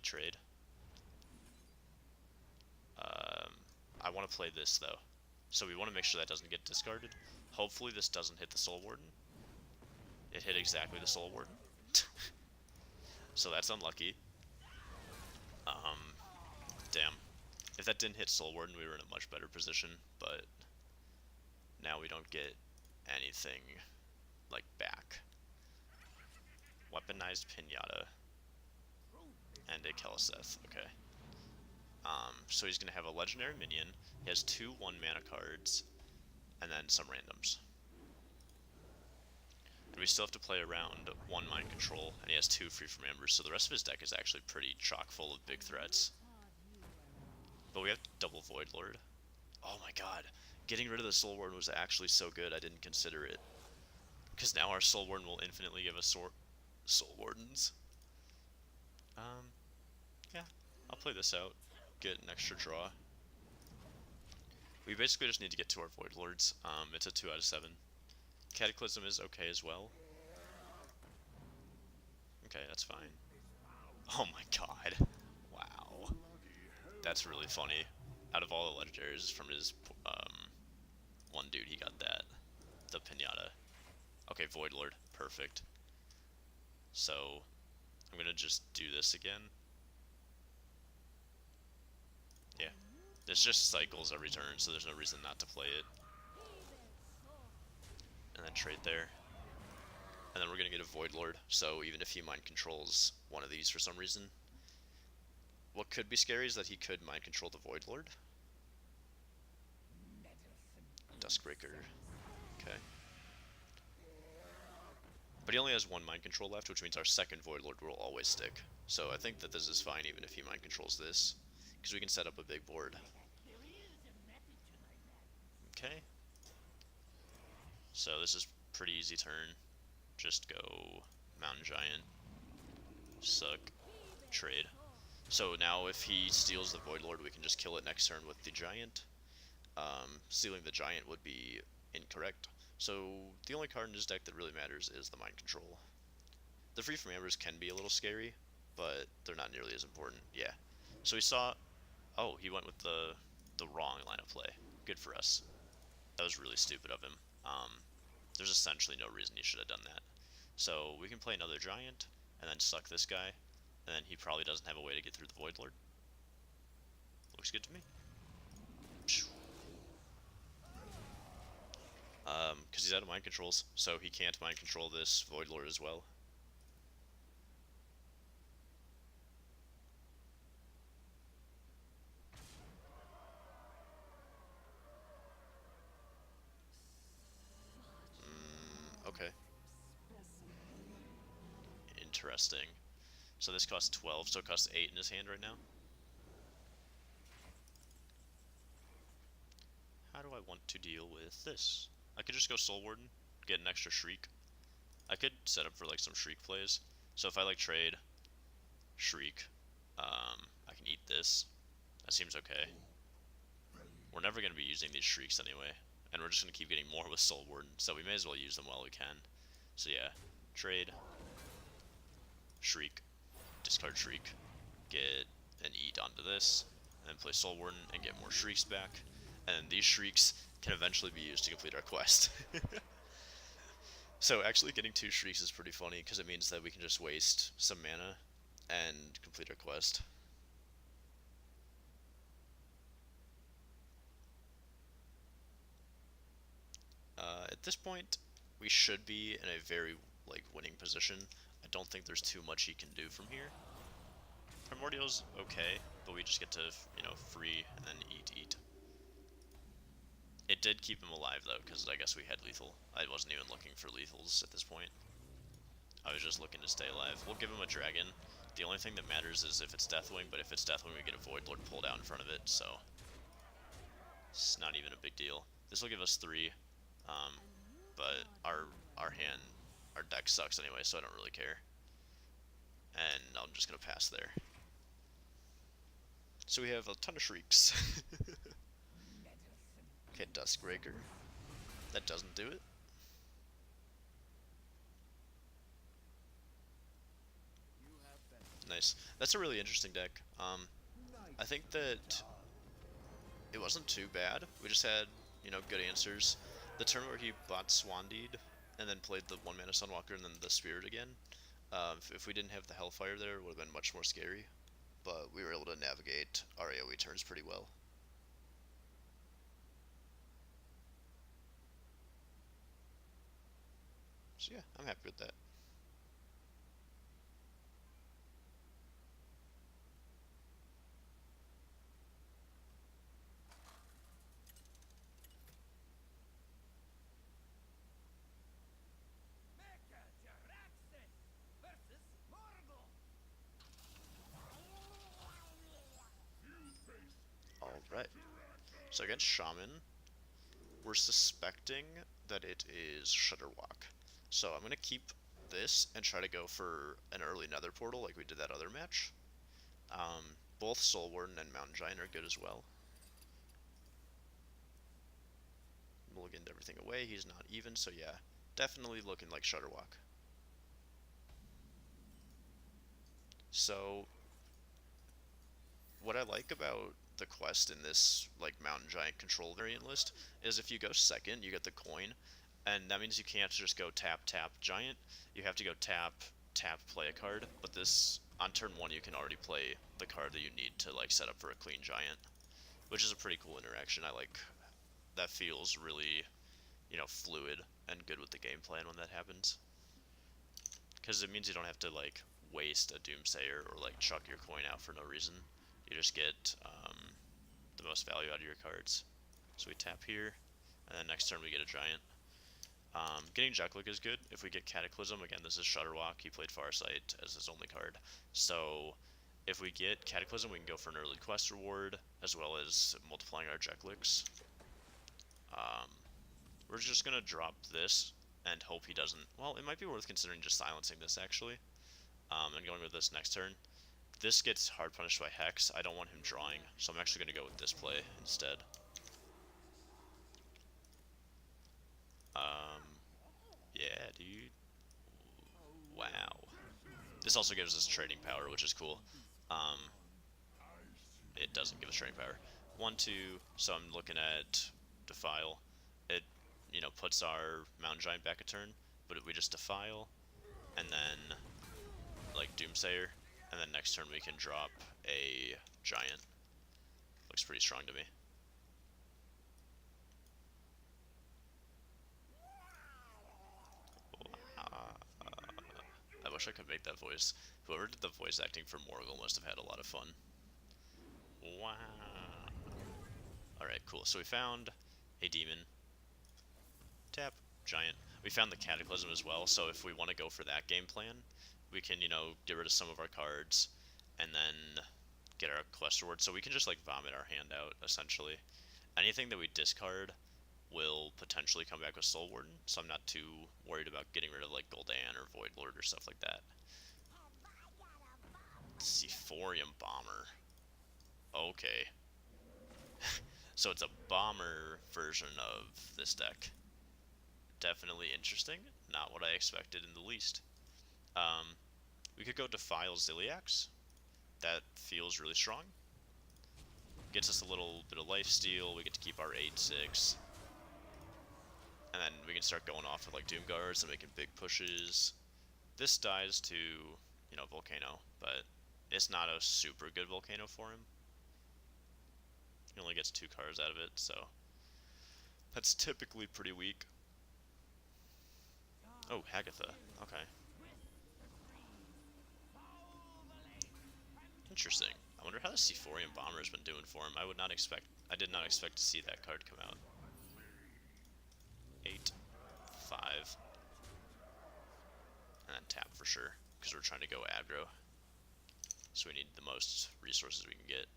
I want to play this though. So we want to make sure that doesn't get discarded. Hopefully this doesn't hit the Soul Warden. It hit exactly the Soul Warden. So that's unlucky. Damn. If that didn't hit Soul Warden, we were in a much better position, but now we don't get anything, like, back. Weaponized Pinata. And a Keleseth, okay. So he's going to have a Legendary Minion, he has 2 1-mana cards, and then some randoms. And we still have to play around 1 Mind Control, and he has 2 Free from Ambers, so the rest of his deck is actually pretty chock full of big threats. But we have double Void Lord. Oh my god, getting rid of the Soul Warden was actually so good I didn't consider it. Because now our Soul Warden will infinitely give us Soul Wardens. Yeah, I'll play this out, get an extra draw. We basically just need to get to our Void Lords. It's a 2 out of 7. Cataclysm is okay as well. Okay, that's fine. Oh my god. Wow. That's really funny. Out of all the legendaries from his one dude, he got that. The Pinata. Okay, Void Lord. Perfect. So, I'm gonna just do this again. Yeah. This just cycles every turn, so there's no reason not to play it. And then trade there. And then we're gonna get a Void Lord, so even if he mind controls one of these for some reason. What could be scary is that he could mind control the Void Lord. Duskbreaker. Okay. But he only has 1 mind control left, which means our second Void Lord will always stick. So I think that this is fine even if he mind controls this, because we can set up a big board. Okay. So this is pretty easy turn. Just go Mountain Giant. Suck. Trade. So now if he steals the Void Lord, we can just kill it next turn with the Giant. Stealing the Giant would be incorrect. So the only card in his deck that really matters is the Mind Control. The Free from Ambers can be a little scary, but they're not nearly as important. Yeah. So he saw... Oh, he went with the wrong line of play. Good for us. That was really stupid of him. There's essentially no reason he should have done that. So we can play another Giant, and then suck this guy, and then he probably doesn't have a way to get through the Void Lord. Looks good to me. Because he's out of mind controls, so he can't mind control this Void Lord as well. Okay. Interesting. So this costs 12, so it costs 8 in his hand right now. How do I want to deal with this? I could just go Soul Warden, get an extra Shriek. I could set up for like some Shriek plays. So if I like trade, Shriek, I can eat this. That seems okay. We're never going to be using these Shrieks anyway, and we're just going to keep getting more with Soul Warden, so we may as well use them while we can. So yeah, trade, Shriek, discard Shriek, get an eat onto this, and then play Soul Warden and get more Shrieks back, and these Shrieks can eventually be used to complete our quest. So actually getting 2 Shrieks is pretty funny, because it means that we can just waste some mana and complete our quest. At this point, we should be in a very like winning position. I don't think there's too much he can do from here. Primordial's okay, but we just get to, you know, free and then eat. It did keep him alive though, because I guess we had lethal. I wasn't even looking for lethals at this point. I was just looking to stay alive. We'll give him a dragon. The only thing that matters is if it's Deathwing, but if it's Deathwing, we get a Void Lord pulled out in front of it, so it's not even a big deal. This will give us 3, but our hand, our deck sucks anyway, so I don't really care. And I'm just gonna pass there. So we have a ton of Shrieks. Okay, Duskbreaker. That doesn't do it. Nice. That's a really interesting deck. I think that it wasn't too bad. We just had, you know, good answers. The turn where he bought Swandeed and then played the 1-mana Sunwalker and then the Spirit again. If we didn't have the Hellfire there, it would have been much more scary. But we were able to navigate our AoE turns pretty well. So yeah, I'm happy with that. Alright. So against Shaman, we're suspecting that it is Shudderwalk. So I'm going to keep this and try to go for an early Nether Portal like we did that other match. Both Soul Warden and Mountain Giant are good as well. Mulliganed everything away, he's not even, so yeah, definitely looking like Shudderwalk. So, what I like about the quest in this like Mountain Giant control variant list is if you go second, you get the coin, and that means you can't just go tap Giant. You have to go tap play a card. But this on turn 1 you can already play the card that you need to like set up for a clean Giant, which is a pretty cool interaction. I like that. Feels really, you know, fluid and good with the game plan when that happens, because it means you don't have to like waste a Doomsayer or like chuck your coin out for no reason. You just get the most value out of your cards. So we tap here, and then next turn we get a Giant. Getting Jeklik is good. If we get Cataclysm, again, this is Shudderwalk. He played Farsight as his only card. So if we get Cataclysm, we can go for an early quest reward, as well as multiplying our Jekliks. We're just going to drop this and hope he doesn't... Well, it might be worth considering just silencing this, actually. And going with this next turn. This gets hard punished by Hex. I don't want him drawing, so I'm actually going to go with this play instead. Yeah, dude. Wow. This also gives us trading power, which is cool. It doesn't give us trading power. 1, 2, so I'm looking at Defile. It, you know, puts our Mountain Giant back a turn, but we just Defile, and then, like, Doomsayer, and then next turn we can drop a Giant. Looks pretty strong to me. I wish I could make that voice. Whoever did the voice acting for Morgul must have had a lot of fun. Wow. Alright, cool. So we found a demon. Tap. Giant. We found the Cataclysm as well, so if we want to go for that game plan, we can, you know, get rid of some of our cards, and then get our quest reward. So we can just, like, vomit our hand out, essentially. Anything that we discard will potentially come back with Soul Warden, so I'm not too worried about getting rid of, like, Gul'dan or Void Lord or stuff like that. Sephorium Bomber. Okay. So it's a bomber version of this deck. Definitely interesting. Not what I expected in the least. We could go Defile Ziliax. That feels really strong. Gets us a little bit of lifesteal. We get to keep our 8/6. And then we can start going off with like Doom Guards and making big pushes. This dies to, you know, Volcano, but it's not a super good Volcano for him. He only gets 2 cards out of it, so that's typically pretty weak. Oh, Hagatha. Okay. Interesting. I wonder how the Sephorian Bomber has been doing for him. I did not expect to see that card come out. 8, 5, and then tap for sure, because we're trying to go aggro. So we need the most resources we can get.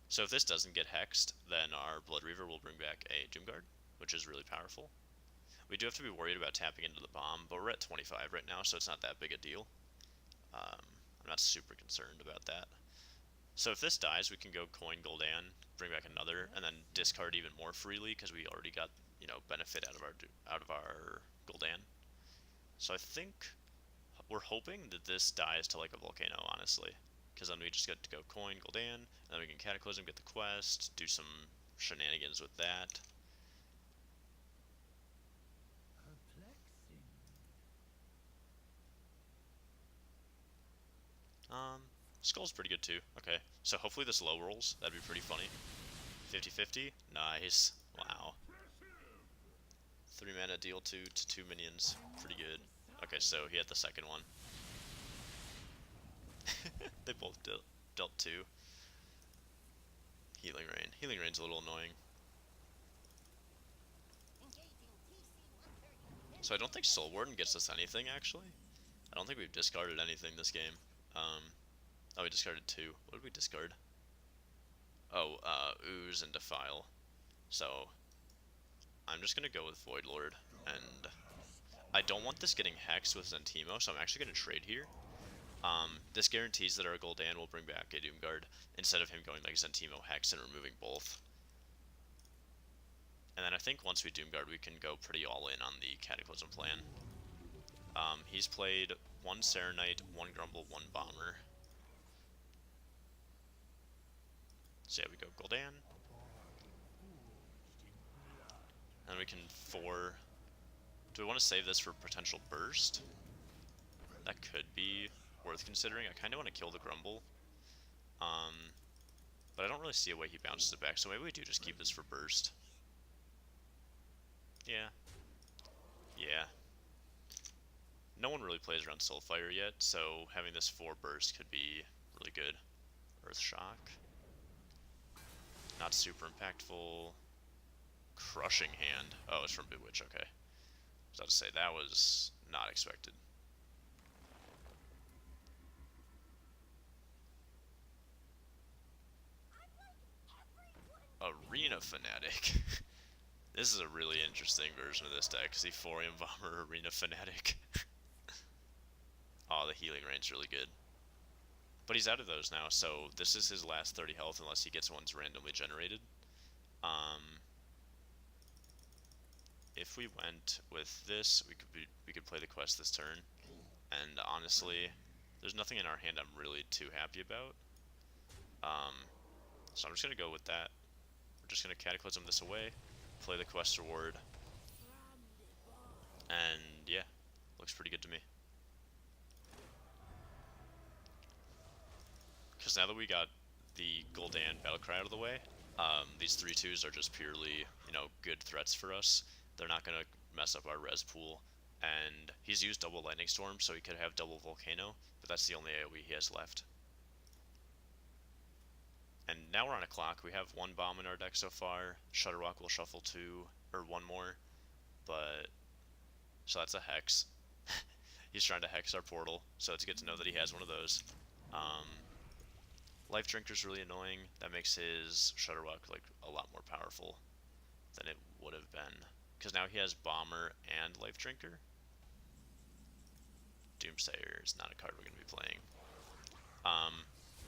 So if this doesn't get hexed, then our Blood Reaver will bring back a Doomguard, which is really powerful. We do have to be worried about tapping into the bomb, but we're at 25 right now, so it's not that big a deal. I'm not super concerned about that. So if this dies, we can go coin Gul'dan, bring back another, and then discard even more freely because we already got, you know, benefit out of our Gul'dan. So I think we're hoping that this dies to like a volcano, honestly, because then we just get to go coin Gul'dan, and then we can Cataclysm, get the quest, do some shenanigans with that. Skull's pretty good too. Okay, so hopefully this low rolls. That'd be pretty funny. 50-50? Nice. Wow. 3 mana deal 2 to 2 minions. Pretty good. Okay, so he had the second one. They both dealt 2. Healing Rain. Healing Rain's a little annoying. So I don't think Soul Warden gets us anything, actually. I don't think we've discarded anything this game. Oh, we discarded 2. What did we discard? Oh, Ooze and Defile. So, I'm just gonna go with Void Lord, and I don't want this getting hexed with Zentimo, so I'm actually gonna trade here. This guarantees that our Gul'dan will bring back a Doomguard, instead of him going like Zentimo Hex and removing both. And then I think once we Doomguard, we can go pretty all in on the Cataclysm plan. He's played 1 Serenite, 1 Grumble, 1 Bomber. So yeah, we go Gul'dan. And we can 4... Do we want to save this for potential burst? That could be worth considering. I kind of want to kill the Grumble. But I don't really see a way he bounces it back, so maybe we do just keep this for burst. Yeah. Yeah. No one really plays around Soulfire yet, so having this 4 burst could be really good. Earth Shock. Not super impactful. Crushing Hand. Oh, it's from Bewitch, okay. I was about to say, that was not expected. Arena Fanatic. This is a really interesting version of this deck. Sephorian Bomber, Arena Fanatic. Oh, the Healing Rain's really good. But he's out of those now, so this is his last 30 health unless he gets ones randomly generated. If we went with this, we could play the quest this turn. And honestly, there's nothing in our hand I'm really too happy about. So I'm just gonna go with that. We're just gonna Cataclysm this away, play the quest reward, and yeah, looks pretty good to me. Because now that we got the Gul'dan Battlecry out of the way, these 3/2s are just purely, you know, good threats for us. They're not gonna mess up our res pool. And he's used double Lightning Storm, so he could have double Volcano, but that's the only AoE he has left. And now we're on a clock. We have 1 bomb in our deck so far. Shutterwalk will shuffle 2, or 1 more, but... So that's a Hex. He's trying to Hex our portal, so it's good to know that he has one of those. Life Drinker's really annoying. That makes his Shutterwalk like a lot more powerful than it would have been. Because now he has Bomber and Life Drinker. Doomsayer is not a card we're going to be playing.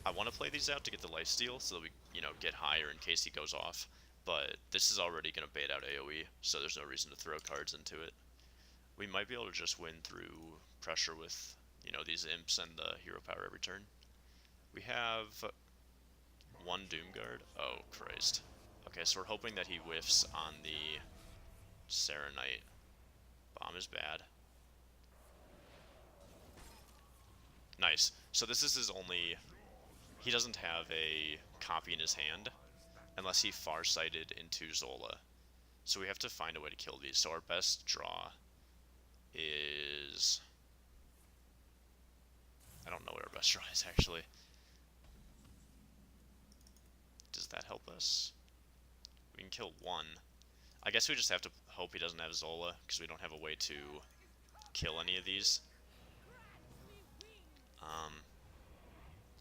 I want to play these out to get the lifesteal so that we, you know, get higher in case he goes off. But this is already going to bait out AoE, so there's no reason to throw cards into it. We might be able to just win through pressure with, you know, these imps and the hero power every turn. We have 1 Doomguard. Oh, Christ. Okay, so we're hoping that he whiffs on the Serenite. Bomb is bad. Nice. So this is his only... He doesn't have a copy in his hand unless he farsighted into Zola. So we have to find a way to kill these. So our best draw is... I don't know what our best draw is, actually. Does that help us? We can kill one. I guess we just have to hope he doesn't have Zola, because we don't have a way to kill any of these.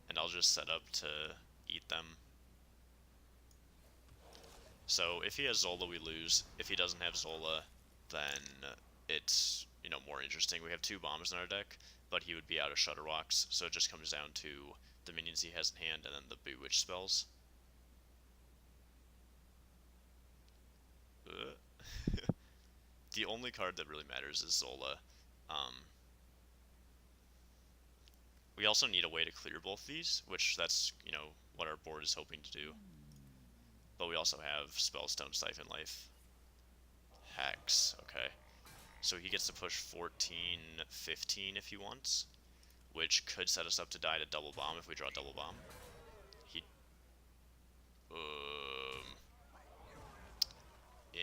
And I'll just set up to eat them. So if he has Zola, we lose. If he doesn't have Zola, then it's, you know, more interesting. We have 2 bombs in our deck, but he would be out of Shudderwalks, so it just comes down to the minions he has in hand and then the Bewitch spells. The only card that really matters is Zola. We also need a way to clear both these, which that's, you know, what our board is hoping to do. But we also have Spellstone, Siphon Life, Hex, okay. So he gets to push 14, 15 if he wants, which could set us up to die to double bomb if we draw double bomb. He...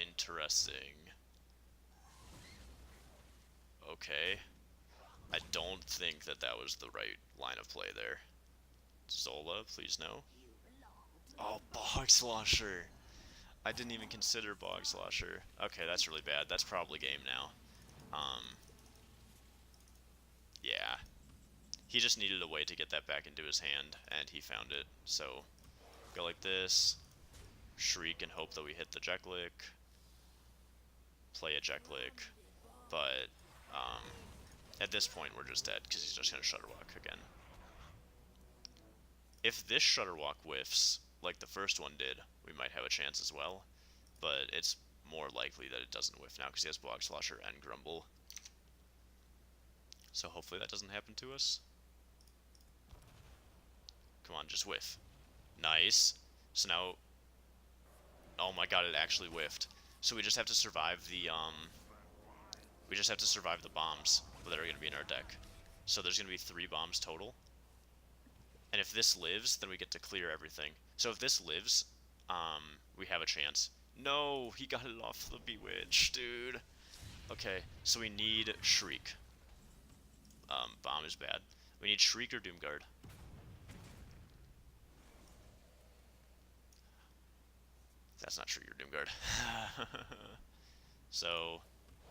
Interesting. Okay. I don't think that that was the right line of play there. Zola, please no. Oh, Bog Slosher. I didn't even consider Bog Slosher. Okay, that's really bad. That's probably game now. Yeah. He just needed a way to get that back into his hand, and he found it. So, go like this. Shriek and hope that we hit the Jeklik. Play a Jeklik. But, at this point, we're just dead, because he's just going to Shudderwalk again. If this Shudderwalk whiffs, like the first one did, we might have a chance as well. But it's more likely that it doesn't whiff now, because he has Bog Slosher and Grumble. So hopefully that doesn't happen to us. Come on, just whiff. Nice. So now... Oh my god, it actually whiffed. So we just have to survive the, we just have to survive the bombs that are going to be in our deck. So there's going to be 3 bombs total. And if this lives, then we get to clear everything. So if this lives, we have a chance. No, he got it off the Bewitch, dude. Okay, so we need Shriek. Bomb is bad. We need Shriek or Doomguard. That's not Shriek or Doomguard. So,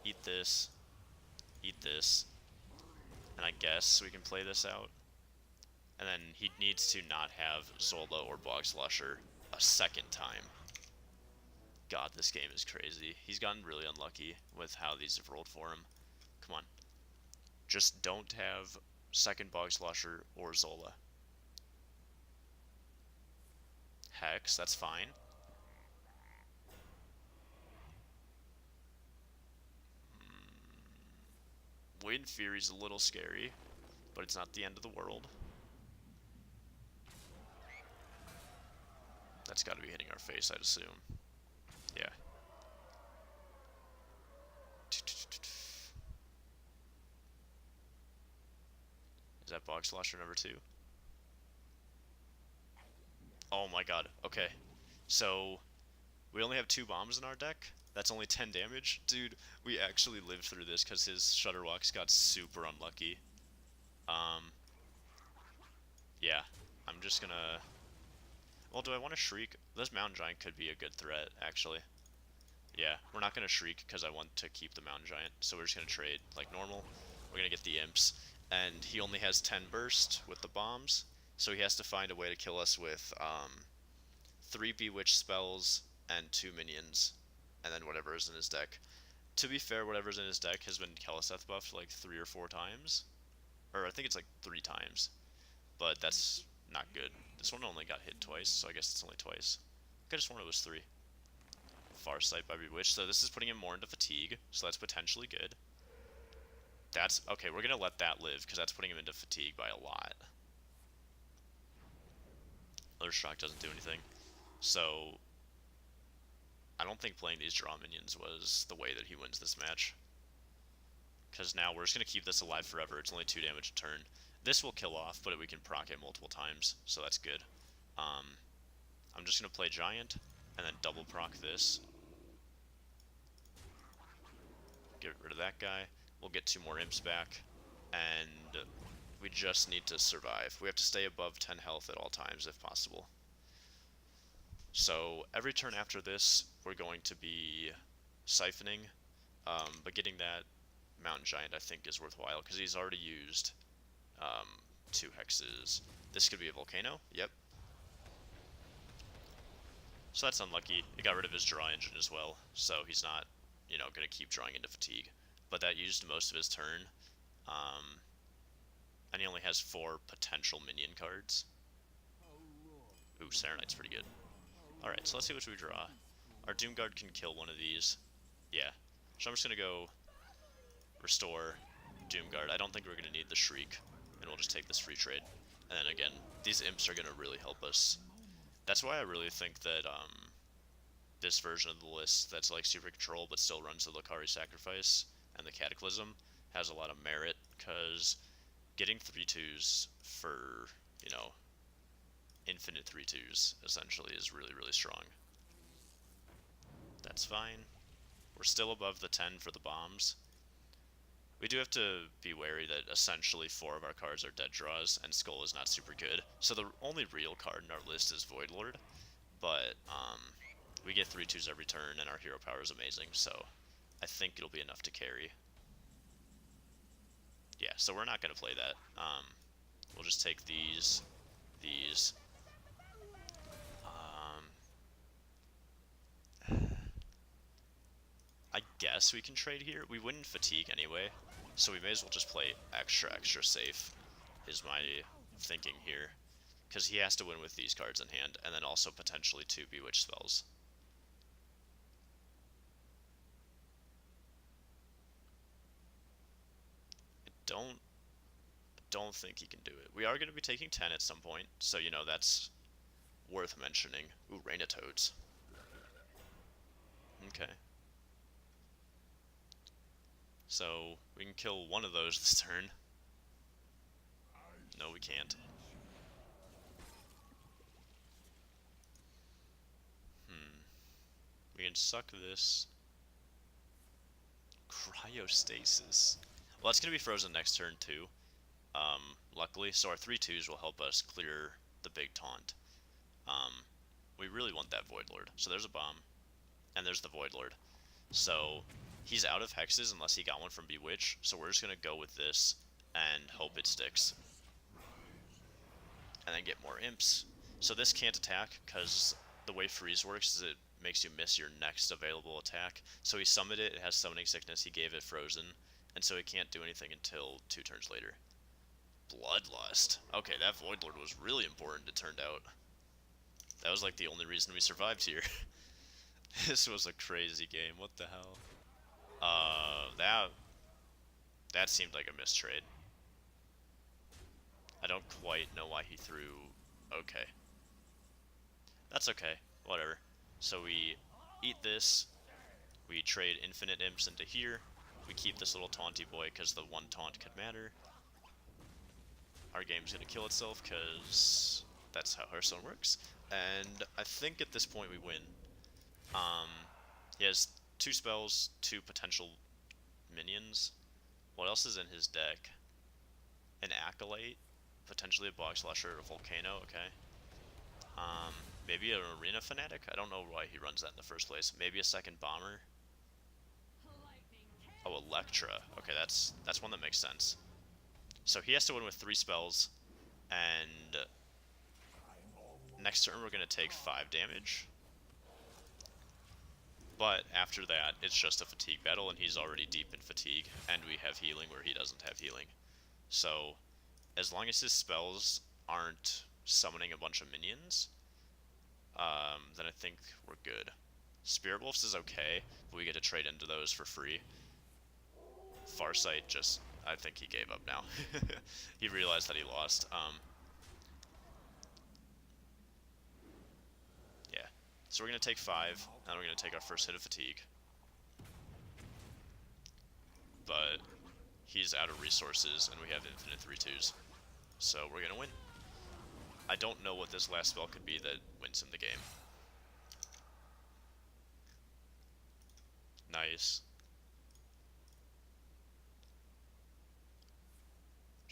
eat this, and I guess we can play this out. And then he needs to not have Zola or Bog Slosher a second time. God, this game is crazy. He's gotten really unlucky with how these have rolled for him. Come on. Just don't have second Bog Slosher or Zola. Hex, that's fine. Wind Fury's a little scary, but it's not the end of the world. That's got to be hitting our face, I'd assume. Yeah. Is that Bog Slosher number 2? Oh my god, okay. So, we only have 2 bombs in our deck? That's only 10 damage? Dude, we actually lived through this because his Shudderwalks got super unlucky. Yeah, I'm just gonna... Well, do I want to Shriek? This Mountain Giant could be a good threat, actually. Yeah, we're not gonna Shriek because I want to keep the Mountain Giant, so we're just gonna trade like normal. We're gonna get the Imps, and he only has 10 burst with the bombs, so he has to find a way to kill us with 3 Bewitch spells and 2 minions, and then whatever is in his deck. To be fair, whatever's in his deck has been Keleseth buffed like 3 or 4 times. Or I think it's like 3 times. But that's not good. This one only got hit twice, so I guess it's only twice. I could have sworn it was 3. Farsight by Bewitch, so this is putting him more into fatigue, so that's potentially good. That's... Okay, we're gonna let that live, because that's putting him into fatigue by a lot. Other Shock doesn't do anything. So... I don't think playing these draw minions was the way that he wins this match. Because now we're just going to keep this alive forever. It's only 2 damage a turn. This will kill off, but we can proc it multiple times, so that's good. I'm just going to play Giant, and then double proc this. Get rid of that guy. We'll get 2 more imps back, and we just need to survive. We have to stay above 10 health at all times if possible. So every turn after this, we're going to be siphoning, but getting that Mountain Giant I think is worthwhile because he's already used 2 hexes. This could be a volcano. Yep. So that's unlucky. It got rid of his draw engine as well, so he's not, you know, going to keep drawing into fatigue. But that used most of his turn, and he only has 4 potential minion cards. Ooh, Serenite's pretty good. Alright, so let's see what we draw. Our Doomguard can kill one of these. Yeah. So I'm just going to go restore Doomguard. I don't think we're going to need the Shriek, and we'll just take this free trade. And then again, these imps are going to really help us. That's why I really think that this version of the list that's like super control but still runs the Lakari Sacrifice and the Cataclysm has a lot of merit, because getting 3/2s for, you know, infinite 3/2s essentially is really, really strong. That's fine. We're still above the 10 for the bombs. We do have to be wary that essentially 4 of our cards are dead draws, and Skull is not super good. So the only real card in our list is Voidlord, but we get 3/2s every turn, and our hero power is amazing, so I think it'll be enough to carry. Yeah, so we're not going to play that. We'll just take these. I guess we can trade here. We wouldn't fatigue anyway, so we may as well just play extra safe, is my thinking here. Because he has to win with these cards in hand, and then also potentially 2 Bewitch spells. I don't think he can do it. We are going to be taking 10 at some point, so you know that's worth mentioning. Ooh, Rainatoads. Okay. So we can kill one of those this turn. No, we can't. We can suck this. Cryostasis. Well, that's going to be frozen next turn too, luckily, so our 3/2s will help us clear the big taunt. We really want that Voidlord. So there's a bomb, and there's the Voidlord. So he's out of hexes unless he got one from Bewitch, so we're just going to go with this and hope it sticks. And then get more imps. So this can't attack, because the way freeze works is it makes you miss your next available attack. So he summoned it, it has summoning sickness, he gave it frozen, and so he can't do anything until 2 turns later. Bloodlust. Okay, that Voidlord was really important, it turned out. That was like the only reason we survived here. This was a crazy game, what the hell? That seemed like a mistrade. I don't quite know why he threw... Okay. That's okay, whatever. So we eat this, we trade infinite imps into here, we keep this little taunty boy because the 1 taunt could matter. Our game's gonna kill itself because that's how Hearthstone works. And I think at this point we win. He has 2 spells, 2 potential minions. What else is in his deck? An Acolyte, potentially a Bog Slasher or a Volcano, okay. Maybe an Arena Fanatic? I don't know why he runs that in the first place. Maybe a second Bomber? Oh, Electra. Okay, that's one that makes sense. So he has to win with 3 spells, and next turn we're going to take 5 damage. But after that, it's just a fatigue battle, and he's already deep in fatigue, and we have healing where he doesn't have healing. So, as long as his spells aren't summoning a bunch of minions, then I think we're good. Spirit Wolves is okay, but we get to trade into those for free. Farsight just... I think he gave up now. He realized that he lost. Yeah. So we're going to take 5, and we're going to take our first hit of fatigue. But he's out of resources, and we have infinite 3/2s. So we're going to win. I don't know what this last spell could be that wins him the game. Nice.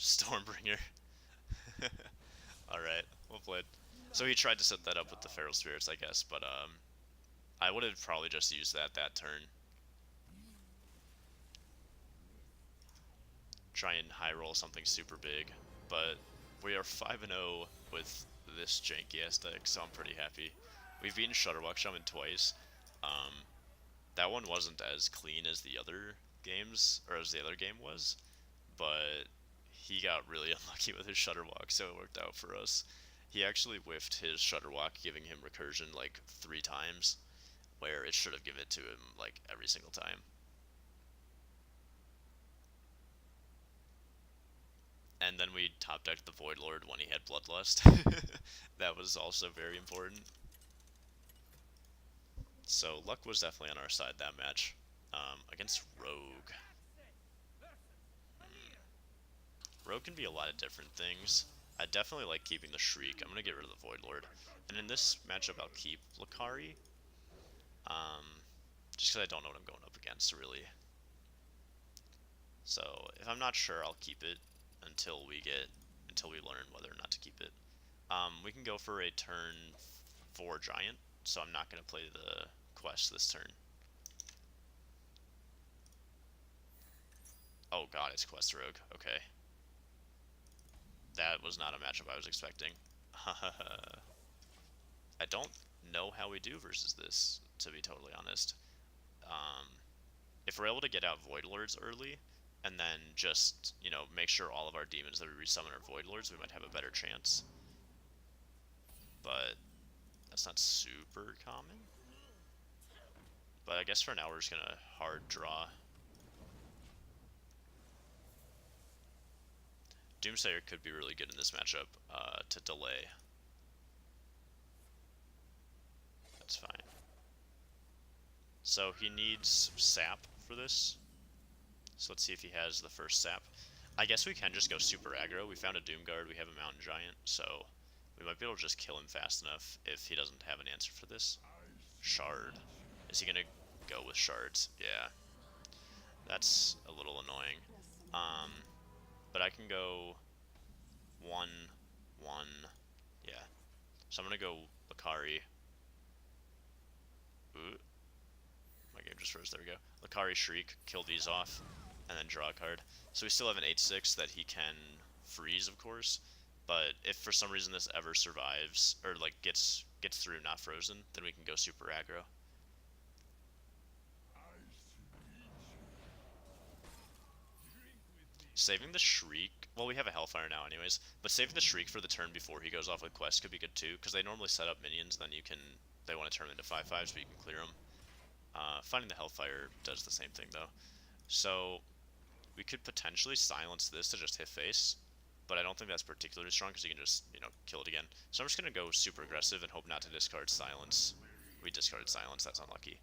Stormbringer. Alright, well played. So he tried to set that up with the Feral Spirits, I guess, but I would have probably just used that turn. Try and high roll something super big, but we are 5-0 with this janky ass deck, so I'm pretty happy. We've beaten Shutterwalk Shaman twice. That one wasn't as clean as the other games, or as the other game was, but he got really unlucky with his Shutterwalk, so it worked out for us. He actually whiffed his Shutterwalk, giving him recursion like 3 times, where it should have given it to him like every single time. And then we top decked the Void Lord when he had Bloodlust. That was also very important. So luck was definitely on our side that match. Against Rogue. Rogue can be a lot of different things. I definitely like keeping the Shriek. I'm going to get rid of the Void Lord. And in this matchup, I'll keep Lakari. Just because I don't know what I'm going up against, really. So if I'm not sure, I'll keep it until we learn whether or not to keep it. We can go for a turn 4 Giant, so I'm not going to play the quest this turn. Oh god, it's Quest Rogue. Okay. That was not a matchup I was expecting. I don't know how we do versus this, to be totally honest. If we're able to get out Void Lords early, and then just, you know, make sure all of our demons that we resummon are Void Lords, we might have a better chance. But that's not super common. But I guess for now we're just gonna hard draw. Doomsayer could be really good in this matchup to delay. That's fine. So he needs sap for this. So let's see if he has the first sap. I guess we can just go super aggro. We found a Doomguard, we have a Mountain Giant, so we might be able to just kill him fast enough if he doesn't have an answer for this. Shard. Is he gonna go with shards? Yeah. That's a little annoying. But I can go 1, 1, yeah. So I'm gonna go Lakari. Ooh. My game just froze, there we go. Lakari Shriek, kill these off, and then draw a card. So we still have an 8/6 that he can freeze, of course, but if for some reason this ever survives, or like gets through not frozen, then we can go super aggro. Saving the Shriek, well, we have a Hellfire now anyways, but saving the Shriek for the turn before he goes off with Quest could be good too, because they normally set up minions, then you can, they want to turn them into 5/5s, but you can clear them. Finding the Hellfire does the same thing though. So we could potentially silence this to just hit face, but I don't think that's particularly strong because you can just, you know, kill it again. So I'm just going to go super aggressive and hope not to discard silence. We discarded silence, that's unlucky.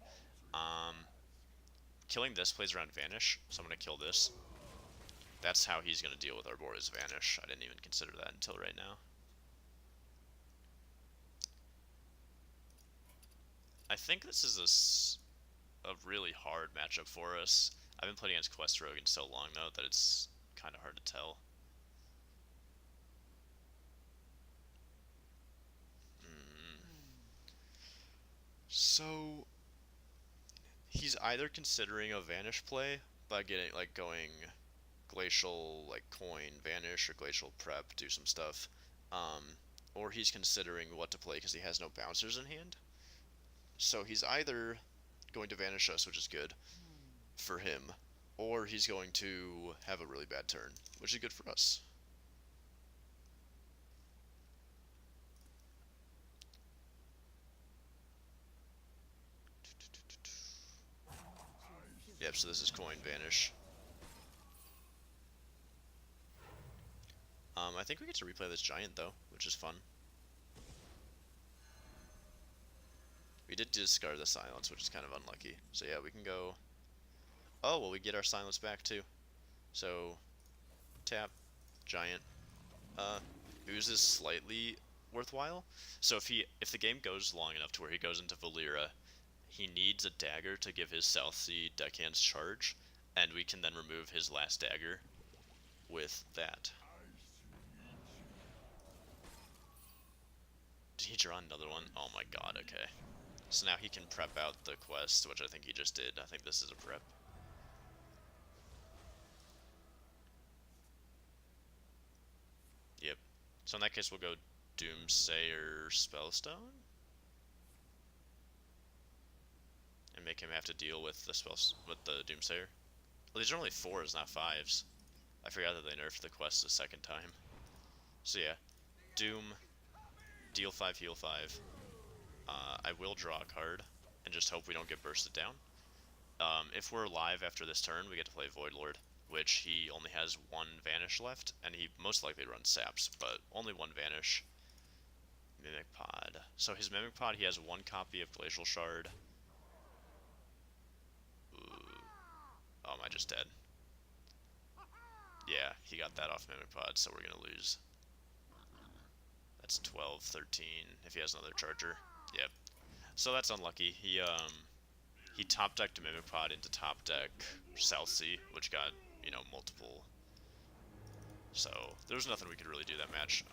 Killing this plays around Vanish, so I'm going to kill this. That's how he's going to deal with Arbore's Vanish. I didn't even consider that until right now. I think this is a really hard matchup for us. I've been playing against Quest Rogue so long, though, that it's kind of hard to tell. So he's either considering a Vanish play by getting, like, going Glacial, like, coin, Vanish, or Glacial prep, do some stuff, or he's considering what to play because he has no bouncers in hand. So he's either going to Vanish us, which is good for him, or he's going to have a really bad turn, which is good for us. Yep, so this is coin, Vanish. I think we get to replay this Giant, though, which is fun. We did discard the silence, which is kind of unlucky. So yeah, we can go... Oh, well, we get our silence back, too. So, tap, Giant. Ooze is slightly worthwhile. So if the game goes long enough to where he goes into Valera, he needs a dagger to give his South Sea deckhand's charge, and we can then remove his last dagger with that. draw another one. Oh my god, okay. So now he can prep out the quest, which I think he just did. I think this is a prep. Yep. So in that case, we'll go Doomsayer Spellstone. And make him have to deal with the Doomsayer. Well, these are only 4s, not 5s. I forgot that they nerfed the quest a second time. So yeah, Doom, deal 5, heal 5. I will draw a card, and just hope we don't get bursted down. If we're alive after this turn, we get to play Voidlord, which he only has 1 Vanish left, and he most likely runs Saps, but only 1 Vanish. Mimic Pod. So his Mimic Pod, he has 1 copy of Glacial Shard. Ooh. Oh, am I just dead? Yeah, he got that off Mimic Pod, so we're gonna lose. That's 12, 13, if he has another Charger. Yep. So that's unlucky. He top decked Mimic Pod into top deck South Sea, which got, you know, multiple. So there was nothing we could really do that match.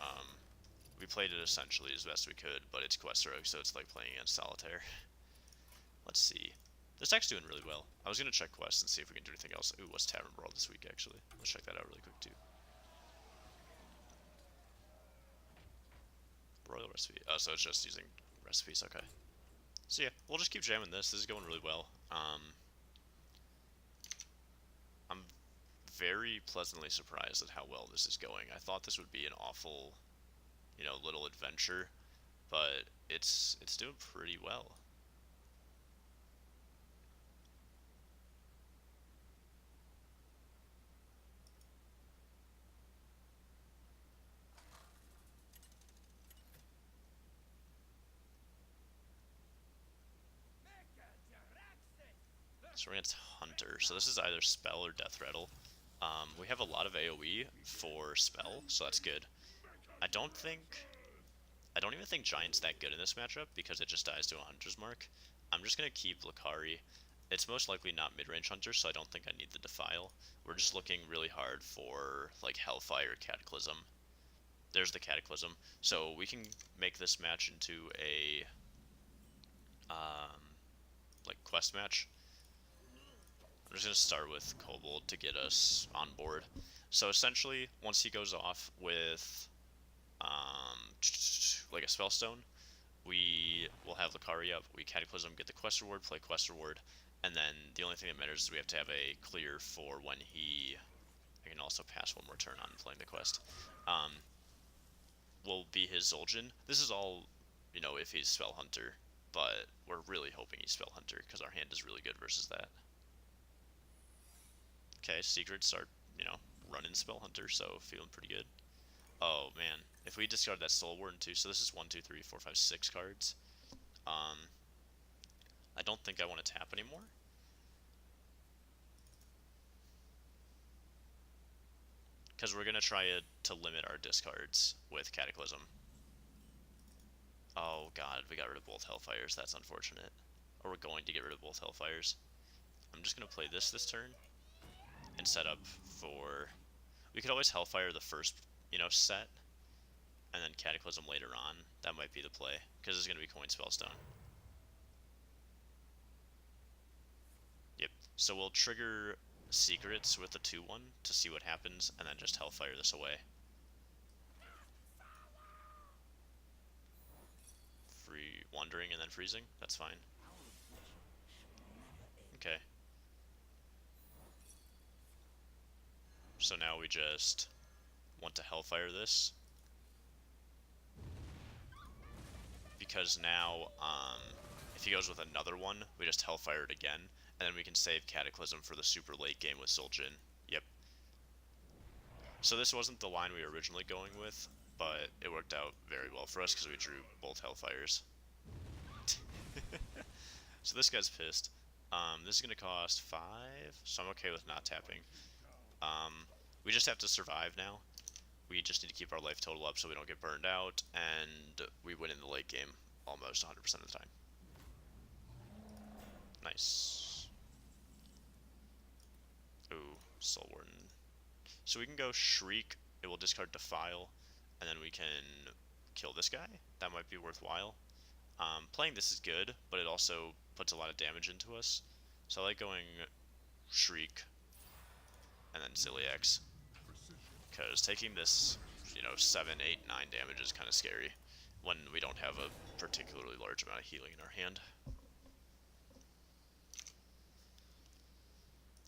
We played it essentially as best we could, but it's Quest Rogue, so it's like playing against Solitaire. Let's see. This deck's doing really well. I was gonna check quests and see if we can do anything else. Ooh, what's Tavern Brawl this week, actually? Let's check that out really quick, too. Royal Recipe. Oh, so it's just using recipes, okay. So yeah, we'll just keep jamming this. This is going really well. I'm very pleasantly surprised at how well this is going. I thought this would be an awful, you know, little adventure, but it's doing pretty well. So we're against Hunter. So this is either Spell or Death Rattle. We have a lot of AoE for Spell, so that's good. I don't even think Giant's that good in this matchup because it just dies to a Hunter's Mark. I'm just going to keep Lakari. It's most likely not mid-range Hunter, so I don't think I need the Defile. We're just looking really hard for, like, Hellfire, Cataclysm. There's the Cataclysm. So we can make this match into a, like, quest match. I'm just going to start with Kobold to get us on board. So essentially, once he goes off with, like a Spellstone, we will have Lakari up, we Cataclysm, get the quest reward, play quest reward, and then the only thing that matters is we have to have a clear for when he... I can also pass 1 more turn on playing the quest. Will be his Zul'jin. This is all, you know, if he's Spell Hunter, but we're really hoping he's Spell Hunter, because our hand is really good versus that. Okay, secrets start, you know, running Spell Hunter, so feeling pretty good. Oh man, if we discard that Soul Warden too, so this is 1, 2, 3, 4, 5, 6 cards. I don't think I want to tap anymore. Because we're going to try to limit our discards with Cataclysm. Oh god, we got rid of both Hellfires, that's unfortunate. Or we're going to get rid of both Hellfires. I'm just going to play this turn and set up for... We could always Hellfire the first, you know, set, and then Cataclysm later on. That might be the play, because it's going to be Coin Spellstone. Yep, so we'll trigger Secrets with the 2-1 to see what happens, and then just Hellfire this away. Free Wandering and then Freezing, that's fine. Okay. So now we just want to Hellfire this. Because now, if he goes with another one, we just Hellfire it again, and then we can save Cataclysm for the super late game with Zul'jin. Yep. So this wasn't the line we were originally going with, but it worked out very well for us because we drew both Hellfires. So this guy's pissed. This is going to cost 5, so I'm okay with not tapping. We just have to survive now. We just need to keep our life total up so we don't get burned out, and we win in the late game almost 100% of the time. Nice. Ooh, Soul Warden. So we can go Shriek, it will discard Defile, and then we can kill this guy. That might be worthwhile. Playing this is good, but it also puts a lot of damage into us. So I like going Shriek and then Ziliax, because taking this, 7, 8, 9 damage is kind of scary when we don't have a particularly large amount of healing in our hand.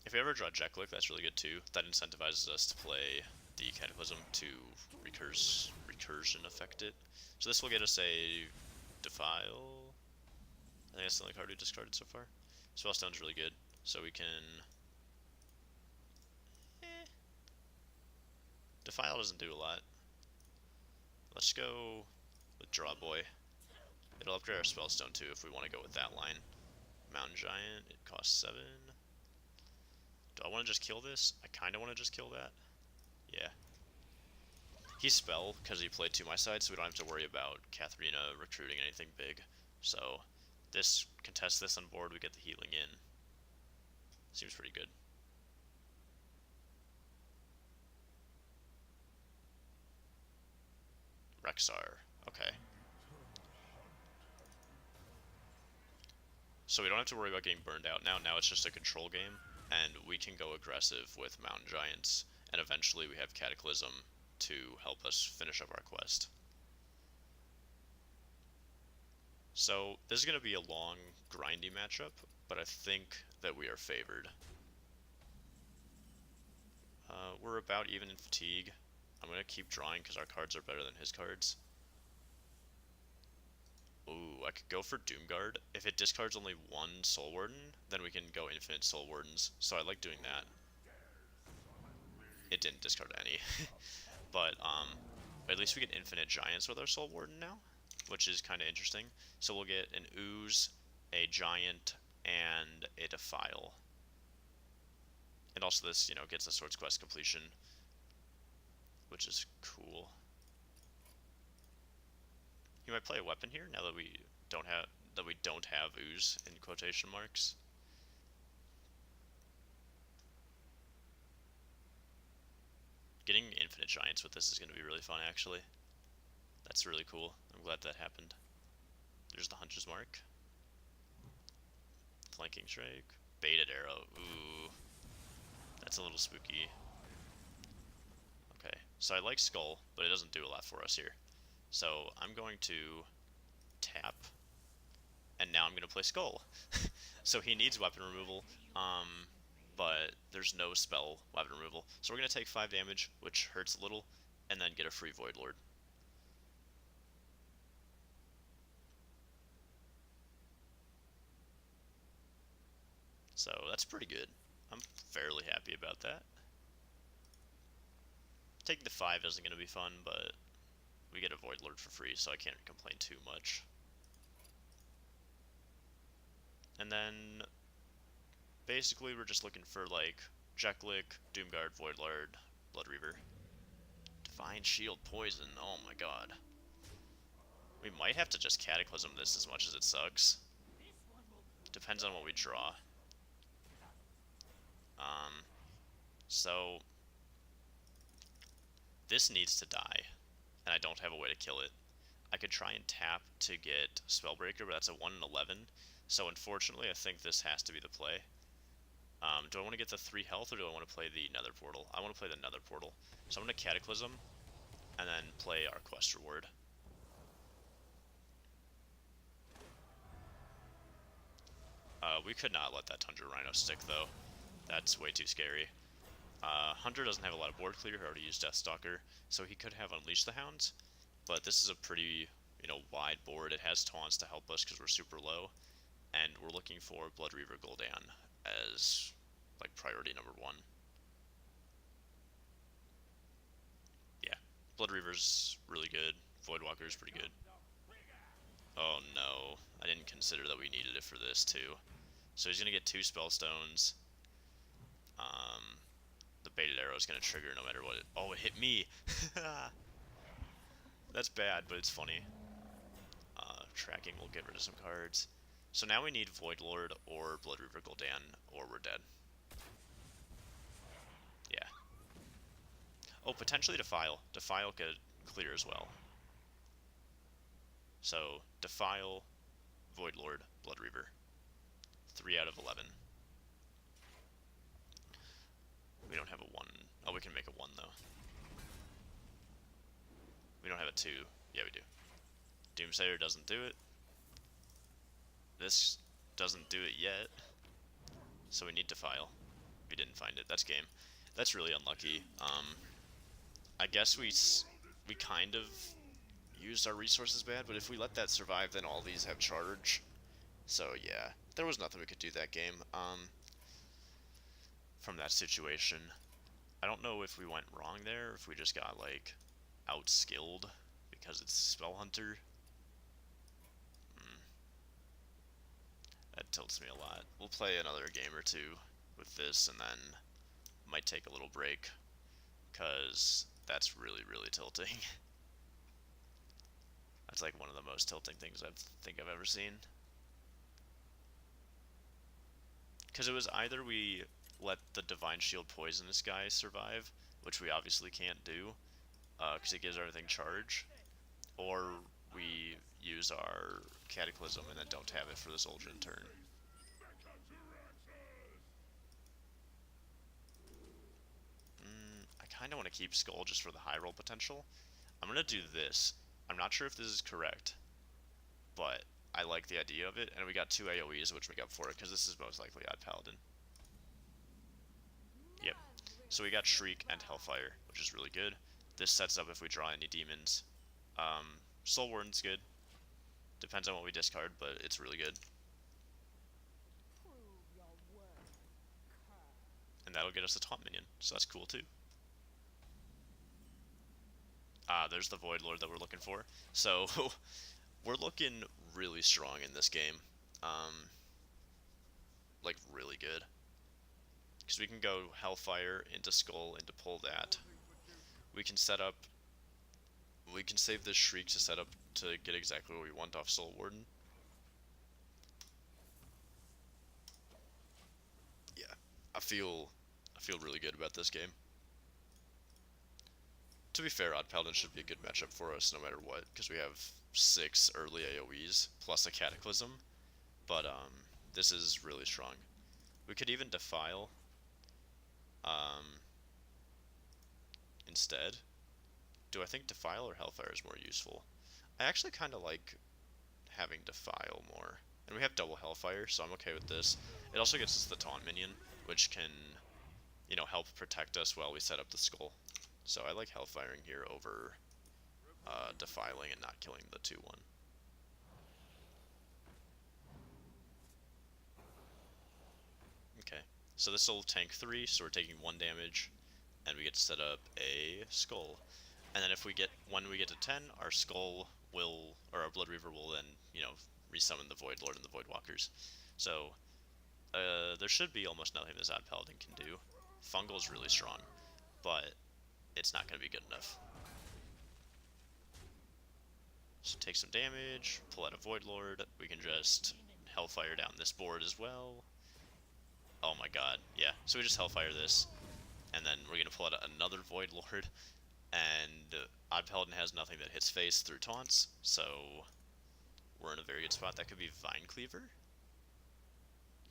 If we ever draw Jeklik, that's really good too. That incentivizes us to play the Cataclysm to recursion affect it. So this will get us a Defile. I think that's the only card we discarded so far. Spellstone's really good, so we can... Defile doesn't do a lot. Let's go with Draw Boy. It'll upgrade our Spellstone too if we want to go with that line. Mountain Giant, it costs 7. Do I want to just kill this? I kind of want to just kill that. Yeah. He spell because he played to my side, so we don't have to worry about Katharina recruiting anything big. So this contest this on board, we get the healing in. Seems pretty good. Rexar. Okay. So we don't have to worry about getting burned out now. Now it's just a control game, and we can go aggressive with Mountain Giants, and eventually we have Cataclysm to help us finish up our quest. So this is going to be a long, grindy matchup, but I think that we are favored. We're about even in fatigue. I'm going to keep drawing because our cards are better than his cards. Ooh, I could go for Doomguard. If it discards only one Soul Warden, then we can go infinite Soul Wardens, so I like doing that. It didn't discard any. But at least we get infinite Giants with our Soul Warden now, which is kind of interesting. So we'll get an Ooze, a Giant, and a Defile. And also this, gets a Swords Quest completion, which is cool. He might play a weapon here now that we don't have Ooze in quotation marks. Getting infinite Giants with this is going to be really fun, actually. That's really cool. I'm glad that happened. There's the Hunter's Mark. Flanking Strike. Baited Arrow. Ooh. That's a little spooky. Okay, so I like Skull, but it doesn't do a lot for us here. So I'm going to tap, and now I'm going to play Skull. So he needs weapon removal, but there's no spell weapon removal. So we're going to take 5 damage, which hurts a little, and then get a free Void Lord. So that's pretty good. I'm fairly happy about that. Taking the 5 isn't going to be fun, but we get a Void Lord for free, so I can't complain too much. And then basically we're just looking for like Jeklik, Doomguard, Void Lord, Blood Reaver. Divine Shield Poison, oh my god. We might have to just Cataclysm this as much as it sucks. Depends on what we draw. So this needs to die, and I don't have a way to kill it. I could try and tap to get Spellbreaker, but that's a 1 in 11. So unfortunately, I think this has to be the play. Do I want to get the 3 health, or do I want to play the Nether Portal? I want to play the Nether Portal. So I'm going to Cataclysm, and then play our quest reward. We could not let that Tundra Rhino stick, though. That's way too scary. Hunter doesn't have a lot of board clear. He already used Deathstalker, so he could have Unleash the Hounds. But this is a pretty, wide board. It has taunts to help us because we're super low, and we're looking for Blood Reaver Gul'dan as like priority number 1. Yeah, Blood Reaver's really good. Voidwalker's pretty good. Oh no, I didn't consider that we needed it for this too. So he's gonna get 2 Spellstones. The Baited Arrow is gonna trigger no matter what. Oh, it hit me. That's bad, but it's funny. Tracking will get rid of some cards. So now we need Void Lord or Blood Reaver Gul'dan, or we're dead. Yeah. Oh, potentially Defile. Defile could clear as well. So, Defile, Voidlord, Bloodreaver. 3 out of 11. We don't have a 1. Oh, we can make a 1, though. We don't have a 2. Yeah, we do. Doomsayer doesn't do it. This doesn't do it yet. So we need Defile. We didn't find it. That's game. That's really unlucky. I guess we kind of used our resources bad, but if we let that survive, then all these have charge. So yeah, there was nothing we could do that game. From that situation, I don't know if we went wrong there, if we just got like outskilled because it's Spell Hunter. That tilts me a lot. We'll play another game or two with this, and then might take a little break, because that's really, really tilting. That's like one of the most tilting things I think I've ever seen. Because it was either we let the Divine Shield Poisonous guy survive, which we obviously can't do, because it gives everything charge, or we use our Cataclysm and then don't have it for the Soldier turn. I kind of want to keep Skull just for the high roll potential. I'm going to do this. I'm not sure if this is correct, but I like the idea of it, and we got 2 AoEs, which make up for it, because this is most likely Odd Paladin. Yep. So we got Shriek and Hellfire, which is really good. This sets up if we draw any demons. Soul Warden's good. Depends on what we discard, but it's really good. And that'll get us a taunt minion, so that's cool too. There's the Void Lord that we're looking for. So, we're looking really strong in this game. Like, really good. Because we can go Hellfire into Skull and to pull that. We can set up... We can save this Shriek to set up to get exactly what we want off Soul Warden. Yeah, I feel really good about this game. To be fair, Odd Paladin should be a good matchup for us no matter what, because we have 6 early AoEs plus a Cataclysm. But this is really strong. We could even Defile instead. Do I think Defile or Hellfire is more useful? I actually kind of like having Defile more. And we have double Hellfire, so I'm okay with this. It also gets us the Taunt minion, which can, you know, help protect us while we set up the Skull. So I like Hellfiring here over Defiling and not killing the 2-1. Okay, so this will tank 3, so we're taking 1 damage, and we get to set up a Skull. And then if we get, when we get to 10, our Skull will, or our Blood Reaver will then, you know, resummon the Void Lord and the Void Walkers. So, there should be almost nothing this Odd Paladin can do. Fungal's really strong, but it's not going to be good enough. So take some damage, pull out a Void Lord, we can just Hellfire down this board as well. Oh my god, yeah. So we just Hellfire this, and then we're going to pull out another Void Lord, and Odd Paladin has nothing that hits face through taunts, so we're in a very good spot. That could be Vine Cleaver.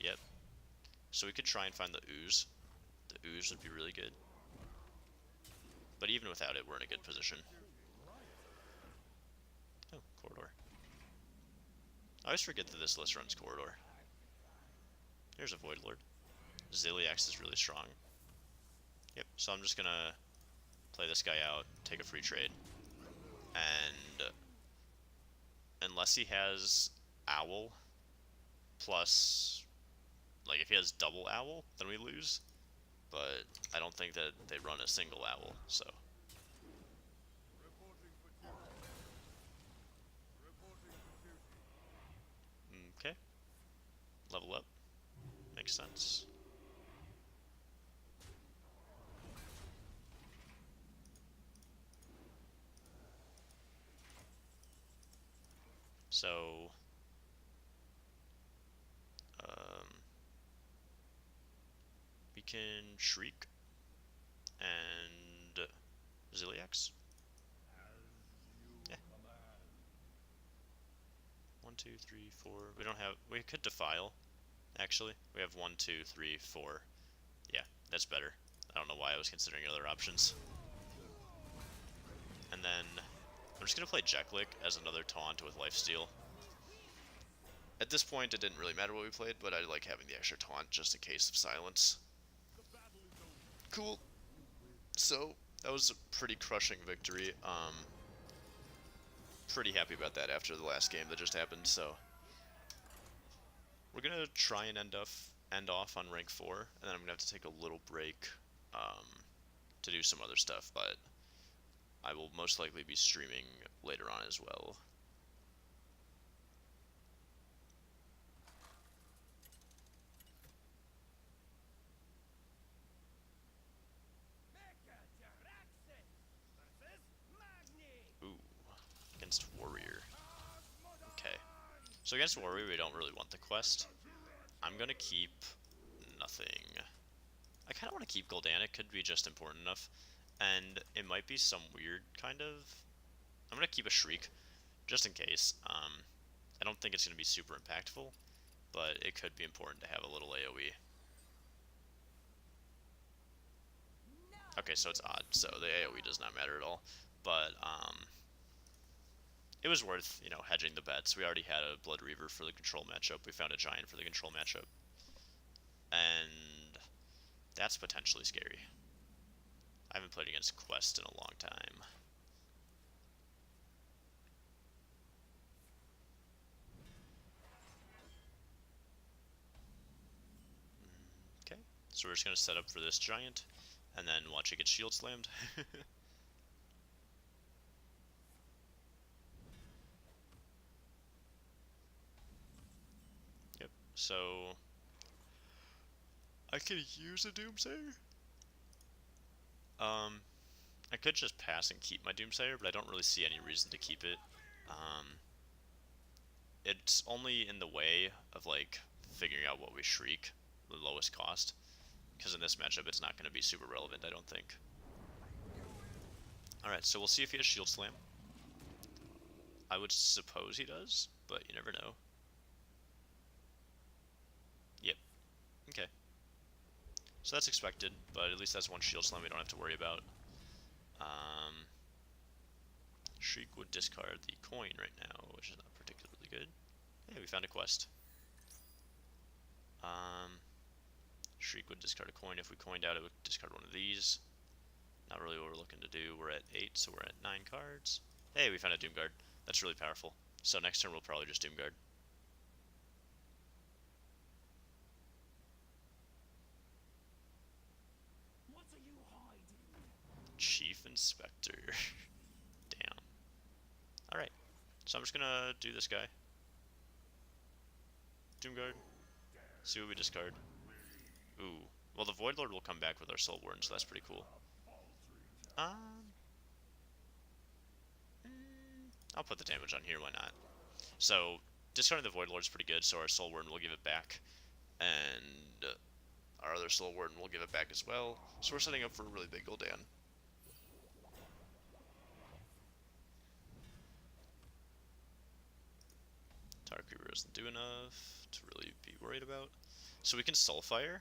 Yep. So we could try and find the Ooze. The Ooze would be really good. But even without it, we're in a good position. Oh, Corridor. I always forget that this list runs Corridor. Here's a Void Lord. Zalae is really strong. Yep, so I'm just gonna play this guy out, take a free trade. And unless he has Owl, plus, like if he has double Owl, then we lose. But I don't think that they run a single Owl, so. Okay. Level up. Makes sense. So, we can Shriek and Zalae. Yeah. 2, 3, 4. We don't have. We could defile. Actually, we have 1, 2, 3, 4. Yeah, that's better. I don't know why I was considering other options. And then I'm just gonna play Jeklik as another taunt with lifesteal. At this point, it didn't really matter what we played, but I like having the extra taunt just in case of silence. Cool. So that was a pretty crushing victory. Pretty happy about that after the last game that just happened. So we're gonna try and end off on rank 4, and then I'm gonna have to take a little break to do some other stuff. But I will most likely be streaming later on as well. Ooh, against Warrior. Okay, so against Warrior we don't really want the quest. I'm gonna keep nothing. I kind of want to keep Gul'dan. It could be just important enough, and it might be some weird kind of. I'm gonna keep a Shriek, just in case. I don't think it's gonna be super impactful, but it could be important to have a little AOE. Okay, so it's odd, so the AOE does not matter at all, but it was worth, you know, hedging the bets. We already had a Blood Reaver for the control matchup. We found a Giant for the control matchup, and that's potentially scary. I haven't played against Quest in a long time. Okay, so we're just going to set up for this Giant, and then watch it get shield slammed. Yep, so I could use a Doomsayer. I could just pass and keep my Doomsayer, but I don't really see any reason to keep it. It's only in the way of, like, figuring out what we Shriek, the lowest cost, because in this matchup it's not going to be super relevant, I don't think. Alright, so we'll see if he has Shield Slam. I would suppose he does, but you never know. Yep. Okay. So that's expected, but at least that's one Shield Slam we don't have to worry about. Shriek would discard the coin right now, which is not particularly good. Hey, we found a quest. Shriek would discard a coin. If we coined out, it would discard one of these. Not really what we're looking to do. We're at 8, so we're at 9 cards. Hey, we found a Doomguard. That's really powerful. So next turn we'll probably just Doomguard. What are you hiding? Chief Inspector. Damn. Alright. So I'm just gonna do this guy. Doomguard. See what we discard. Ooh. Well, the Void Lord will come back with our Soul Warden, so that's pretty cool. I'll put the damage on here, why not? So, discarding the Void Lord is pretty good, so our Soul Warden will give it back. And our other Soul Warden will give it back as well. So we're setting up for a really big Gul'dan. Dark Reaver doesn't do enough to really be worried about. So we can Soulfire,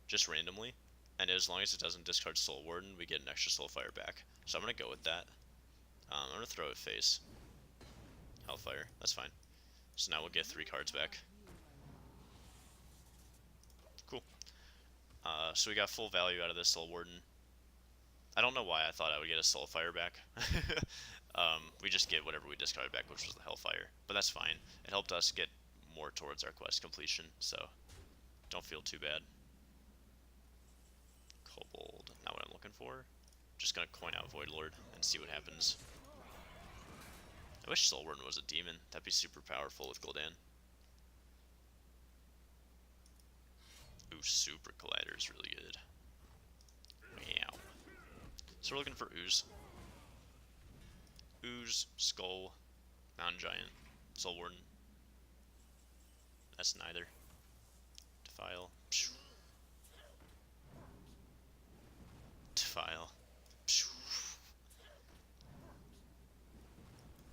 just randomly, and as long as it doesn't discard Soul Warden, we get an extra Soulfire back. So I'm going to go with that. I'm going to throw it face. Hellfire, that's fine. So now we'll get 3 cards back. Cool. So we got full value out of this Soul Warden. I don't know why I thought I would get a Soulfire back. We just get whatever we discarded back, which was the Hellfire. But that's fine. It helped us get more towards our quest completion, so don't feel too bad. Kobold, not what I'm looking for. Just gonna coin out Void Lord and see what happens. I wish Soul Warden was a demon. That'd be super powerful with Gul'dan. Ooh, Super Collider is really good. Meow. So we're looking for Ooze. Ooze, Skull, Mountain Giant, Soul Warden. That's neither. Defile. Pshh. Defile. Pshh.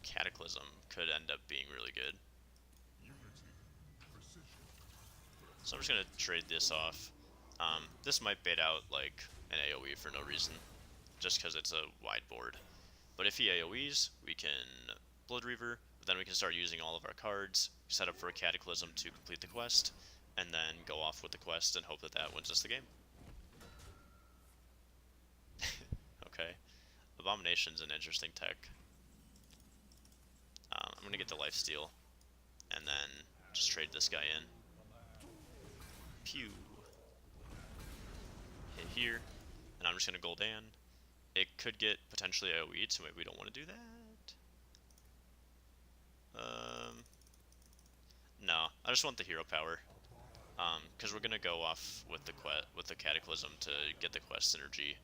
Cataclysm could end up being really good. So I'm just gonna trade this off. This might bait out like an AoE for no reason, just because it's a wide board. But if he AoEs, we can Blood Reaver, but then we can start using all of our cards, set up for a Cataclysm to complete the quest, and then go off with the quest and hope that that wins us the game. Okay. Abomination's an interesting tech. I'm gonna get the lifesteal, and then just trade this guy in. Pew. Hit here, and I'm just gonna Gul'dan. It could get potentially AoE'd, so maybe we don't want to do that. No, I just want the hero power. Because we're gonna go off with the Cataclysm to get the quest synergy,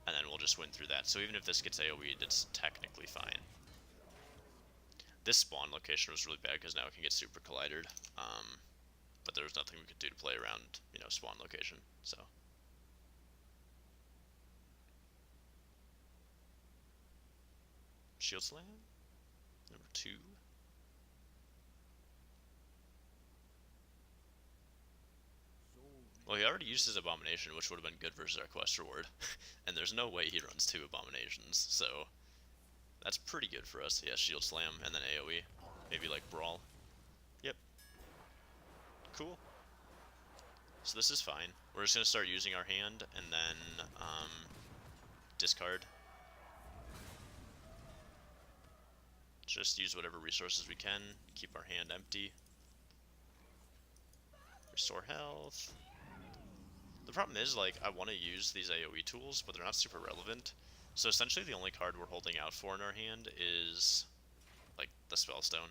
and then we'll just win through that. So even if this gets AoE'd, it's technically fine. This spawn location was really bad because now it can get super collided. But there was nothing we could do to play around, you know, spawn location. So. Shield Slam, number 2. Well, he already used his Abomination, which would have been good versus our quest reward. And there's no way he runs 2 Abominations, so that's pretty good for us. Yeah, Shield Slam and then AoE. Maybe like Brawl. Yep. Cool. So this is fine. We're just going to start using our hand and then discard. Just use whatever resources we can. Keep our hand empty. Restore health. The problem is, like, I want to use these AoE tools, but they're not super relevant. So essentially the only card we're holding out for in our hand is, like, the Spellstone.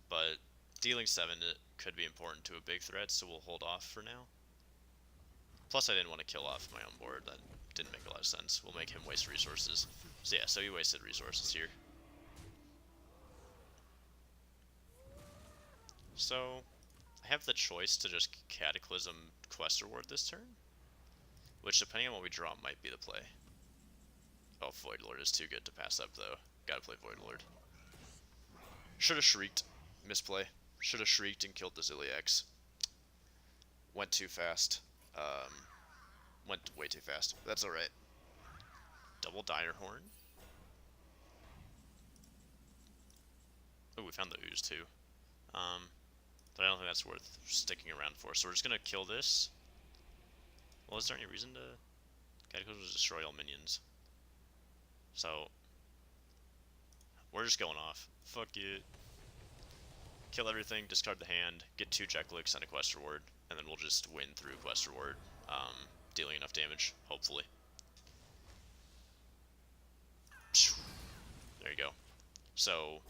But dealing 7 it could be important to a big threat, so we'll hold off for now. Plus I didn't want to kill off my own board. That didn't make a lot of sense. We'll make him waste resources. So yeah, so he wasted resources here. So I have the choice to just Cataclysm quest reward this turn, which depending on what we draw might be the play. Oh, Void Lord is too good to pass up though. Gotta play Void Lord. Should have shrieked. Misplay. Should have shrieked and killed the Ziliax. Went too fast. Went way too fast. That's alright. Double Dire Horn. Oh, we found the ooze too. But I don't think that's worth sticking around for. So we're just gonna kill this. Well, is there any reason to... Cataclysm will destroy all minions. So... we're just going off. Fuck it. Kill everything, discard the hand, get 2 Jekliks and a quest reward, and then we'll just win through quest reward, dealing enough damage, hopefully. There you go. So,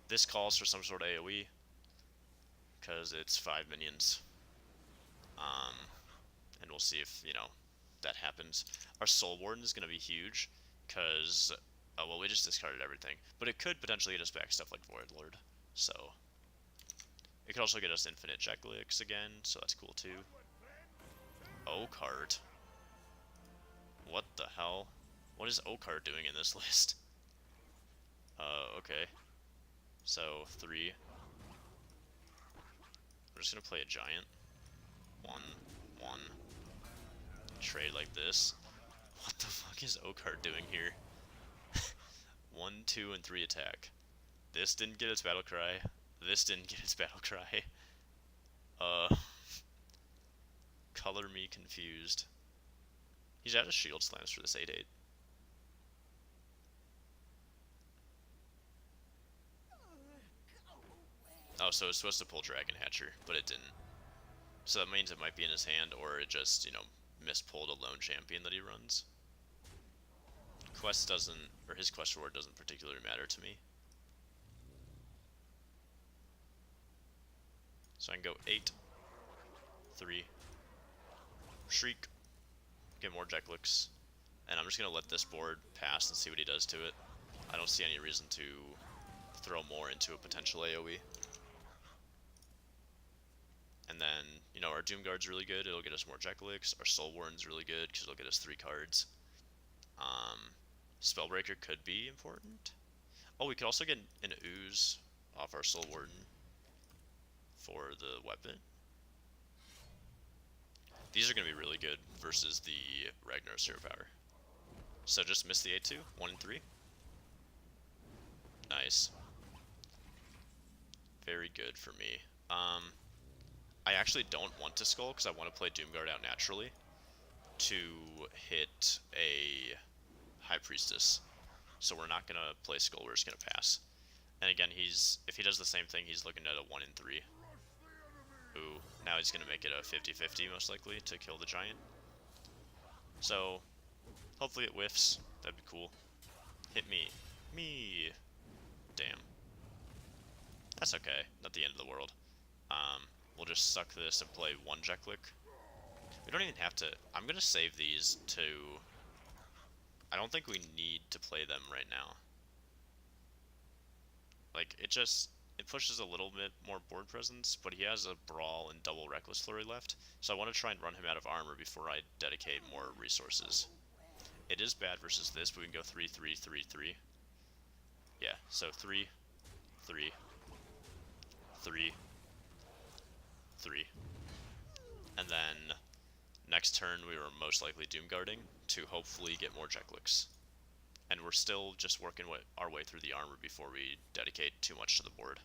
this calls for some sort of AoE, because it's 5 minions. And we'll see if, you know, that happens. Our Soul Warden is going to be huge, because, oh, well, we just discarded everything. But it could potentially get us back stuff like Void Lord, so... it could also get us infinite Jekliks again, so that's cool too. Oakheart. What the hell? What is Oakheart doing in this list? Okay. So, 3. I'm just gonna play a giant. 1, 1. Trade like this. What the fuck is Oakheart doing here? 1, 2, and 3 attack. This didn't get its battle cry. This didn't get its battle cry. Color me confused. He's out of shield slams for this 8/8. Oh, so it's supposed to pull Dragon Hatcher, but it didn't. So that means it might be in his hand, or it just, you know, mispulled a lone champion that he runs. Quest doesn't, or his quest reward doesn't particularly matter to me. So I can go 8, 3, Shriek, get more Jekliks, and I'm just going to let this board pass and see what he does to it. I don't see any reason to throw more into a potential AoE. And then, you know, our Doomguard's really good, it'll get us more Jekliks. Our Soul Warden's really good, because it'll get us 3 cards. Spellbreaker could be important. Oh, we could also get an ooze off our Soul Warden for the weapon. These are going to be really good versus the Ragnar's hero power. So just miss the 8-2, 1 and 3. Nice. Very good for me. I actually don't want to skull because I want to play Doomguard out naturally to hit a High Priestess. So we're not going to play skull, we're just going to pass. And again, if he does the same thing, he's looking at a 1 in 3. Ooh, now he's going to make it a 50-50 most likely to kill the giant. So, hopefully it whiffs. That'd be cool. Hit me. Me. Damn. That's okay. Not the end of the world. We'll just suck this and play 1 Jeklik. We don't even have to... I'm going to save these to... I don't think we need to play them right now. Like, it pushes a little bit more board presence, but he has a Brawl and double Reckless Flurry left, so I want to try and run him out of armor before I dedicate more resources. It is bad versus this, but we can go 3-3-3-3. Yeah, so 3, 3, 3, 3. And then next turn we were most likely Doomguarding to hopefully get more Jekliks. And we're still just working our way through the armor before we dedicate too much to the board.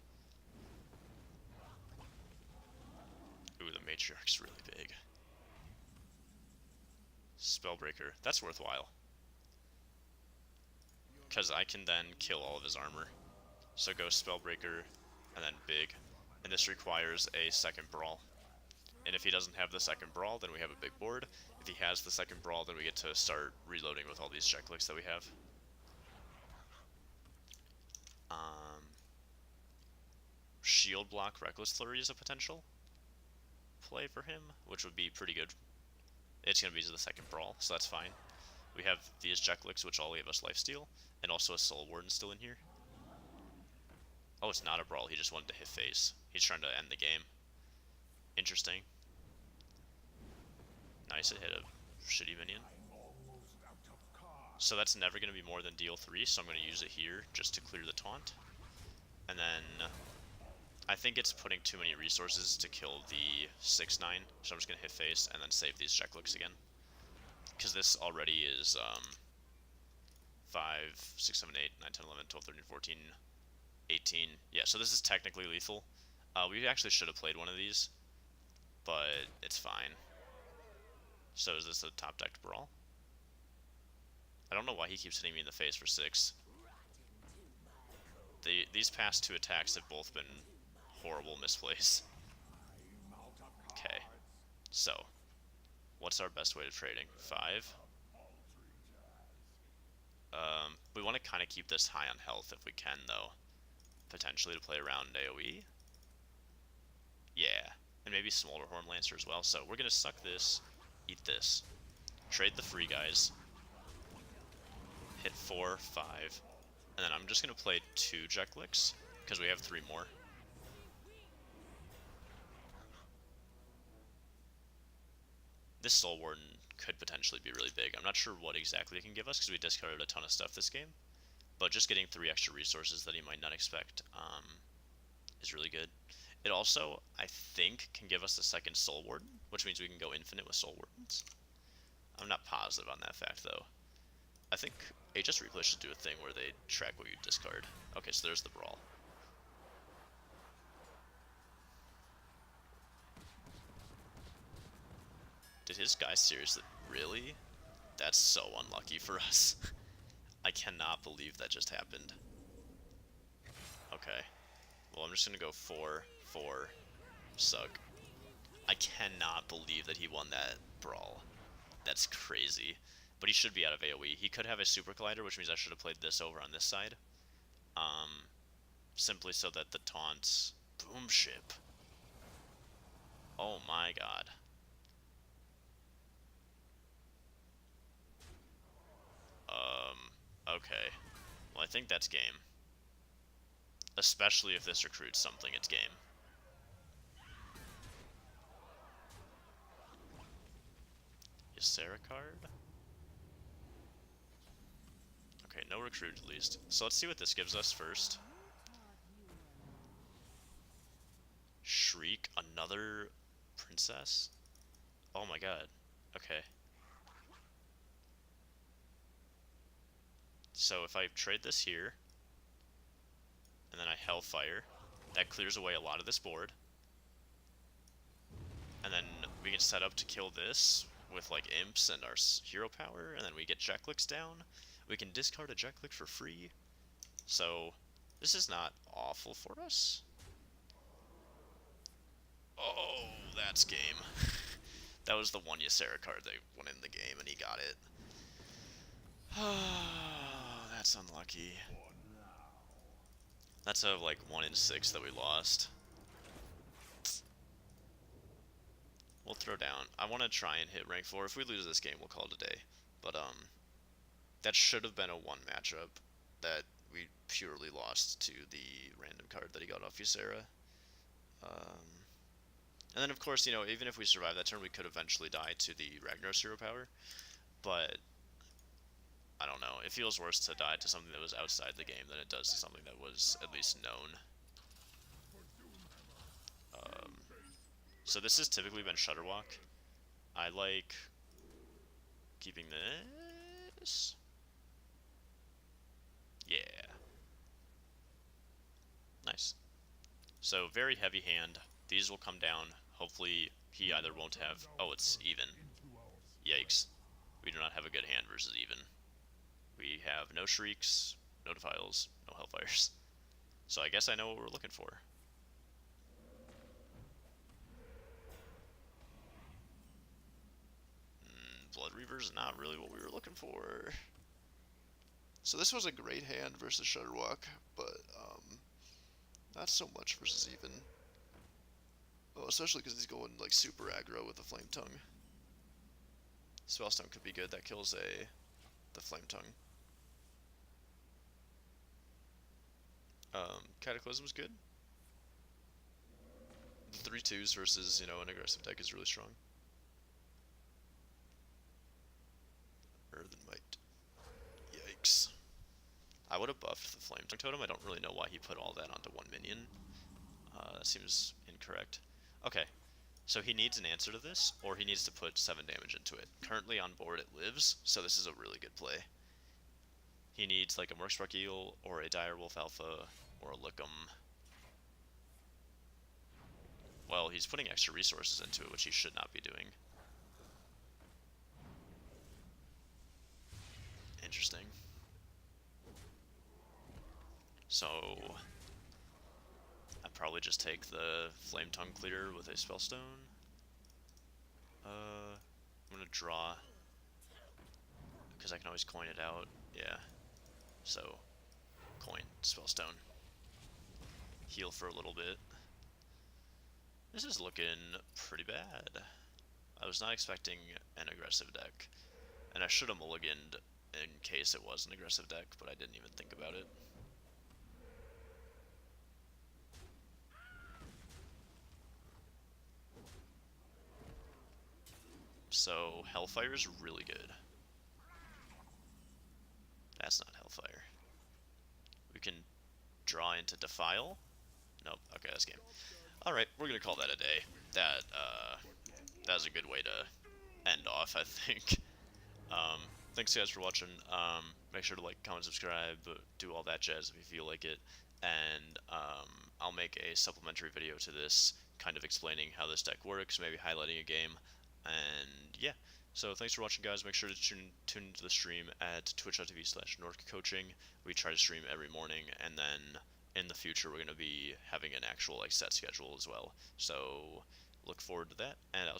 Ooh, the Matriarch's really big. Spellbreaker, that's worthwhile. Because I can then kill all of his armor. So go Spellbreaker, and then big. And this requires a second Brawl. And if he doesn't have the second Brawl, then we have a big board. If he has the second Brawl, then we get to start reloading with all these Jekliks that we have. Shield block Reckless Flurry is a potential play for him, which would be pretty good. It's going to be the second Brawl, so that's fine. We have these Jekliks, which all give us lifesteal, and also a Soul Warden still in here. Oh, it's not a Brawl, he just wanted to hit face. He's trying to end the game. Interesting. Nice, it hit a shitty minion. So that's never going to be more than deal 3, so I'm going to use it here just to clear the taunt. And then I think it's putting too many resources to kill the 6-9, so I'm just going to hit face and then save these Jekliks again. Because this already is 5, 6, 7, 8, 9, 10, 11, 12, 13, 14, 18. Yeah, so this is technically lethal. We actually should have played one of these, but it's fine. So is this a top decked Brawl? I don't know why he keeps hitting me in the face for 6. These past 2 attacks have both been horrible misplays. Okay, so what's our best way to trading? 5. We want to kind of keep this high on health if we can, though. Potentially to play around AoE. Yeah, and maybe Smolderhorn Lancer as well. So we're gonna suck this, eat this, trade the free guys, hit 4, 5, and then I'm just gonna play 2 Jekliks because we have 3 more. This Soul Warden could potentially be really big. I'm not sure what exactly it can give us because we discarded a ton of stuff this game, but just getting 3 extra resources that he might not expect is really good. It also, I think, can give us a second Soul Warden, which means we can go infinite with Soul Wardens. I'm not positive on that fact, though. I think HS Replay should do a thing where they track what you discard. Okay, so there's the Brawl. Did his guy seriously? Really? That's so unlucky for us. I cannot believe that just happened. Okay. Well, I'm just gonna go 4, 4, suck. I cannot believe that he won that Brawl. That's crazy. But he should be out of AoE. He could have a Super Collider, which means I should have played this over on this side. Simply so that the taunts... Boom ship. Oh my god. Okay. Well, I think that's game. Especially if this recruits something, it's game. Ysera card? Okay, no recruit at least. So let's see what this gives us first. Shriek, another princess? Oh my god. Okay. So if I trade this here, and then I Hellfire, that clears away a lot of this board. And then we can set up to kill this with like imps and our hero power, and then we get Jekliks down. We can discard a Jeklik for free. So this is not awful for us. Oh, that's game. That was the one Ysera card that went in the game, and he got it. Oh, that's unlucky. That's a like 1 in 6 that we lost. We'll throw down. I want to try and hit rank 4. If we lose this game, we'll call it a day. But that should have been a 1 matchup that we purely lost to the random card that he got off Ysera. And then, of course, you know, even if we survive that turn, we could eventually die to the Ragnar's hero power. But I don't know. It feels worse to die to something that was outside the game than it does to something that was at least known. So this has typically been Shutterwalk. I like keeping this. Yeah. Nice. So very heavy hand. These will come down. Hopefully he either won't have... Oh, it's even. Yikes. We do not have a good hand versus even. We have no Shrieks, no Defiles, no Hellfires. So I guess I know what we're looking for. Blood Reaver's not really what we were looking for. So this was a great hand versus Shutterwalk, but not so much versus even. Oh, especially because he's going like super aggro with the Flame Tongue. Spellstone could be good. That kills the Flame Tongue. Cataclysm's good. The 3/2s versus, you know, an aggressive deck is really strong. Earthen Might. Yikes. I would have buffed the Flame Tongue Totem. I don't really know why he put all that onto one minion. That seems incorrect. Okay, so he needs an answer to this, or he needs to put 7 damage into it. Currently on board it lives, so this is a really good play. He needs like a Murkstruck Eel, or a Direwolf Alpha, or a Lickum. Well, he's putting extra resources into it, which he should not be doing. Interesting. So I'd probably just take the Flame Tongue Clear with a Spellstone. I'm gonna draw, because I can always coin it out. Yeah. So, coin, Spellstone. Heal for a little bit. This is looking pretty bad. I was not expecting an aggressive deck. And I should have mulliganed in case it was an aggressive deck, but I didn't even think about it. So, Hellfire is really good. That's not Hellfire. We can draw into Defile. Nope, okay, that's game. Alright, we're gonna call that a day. That was a good way to end off, I think. Thanks guys for watching. Make sure to like, comment, subscribe, do all that jazz if you feel like it. And I'll make a supplementary video to this, kind of explaining how this deck works, maybe highlighting a game. And yeah, so thanks for watching guys. Make sure to tune into the stream at twitch.tv/NorkCoaching. We try to stream every morning, and then in the future we're going to be having an actual like set schedule as well. So look forward to that, and I'll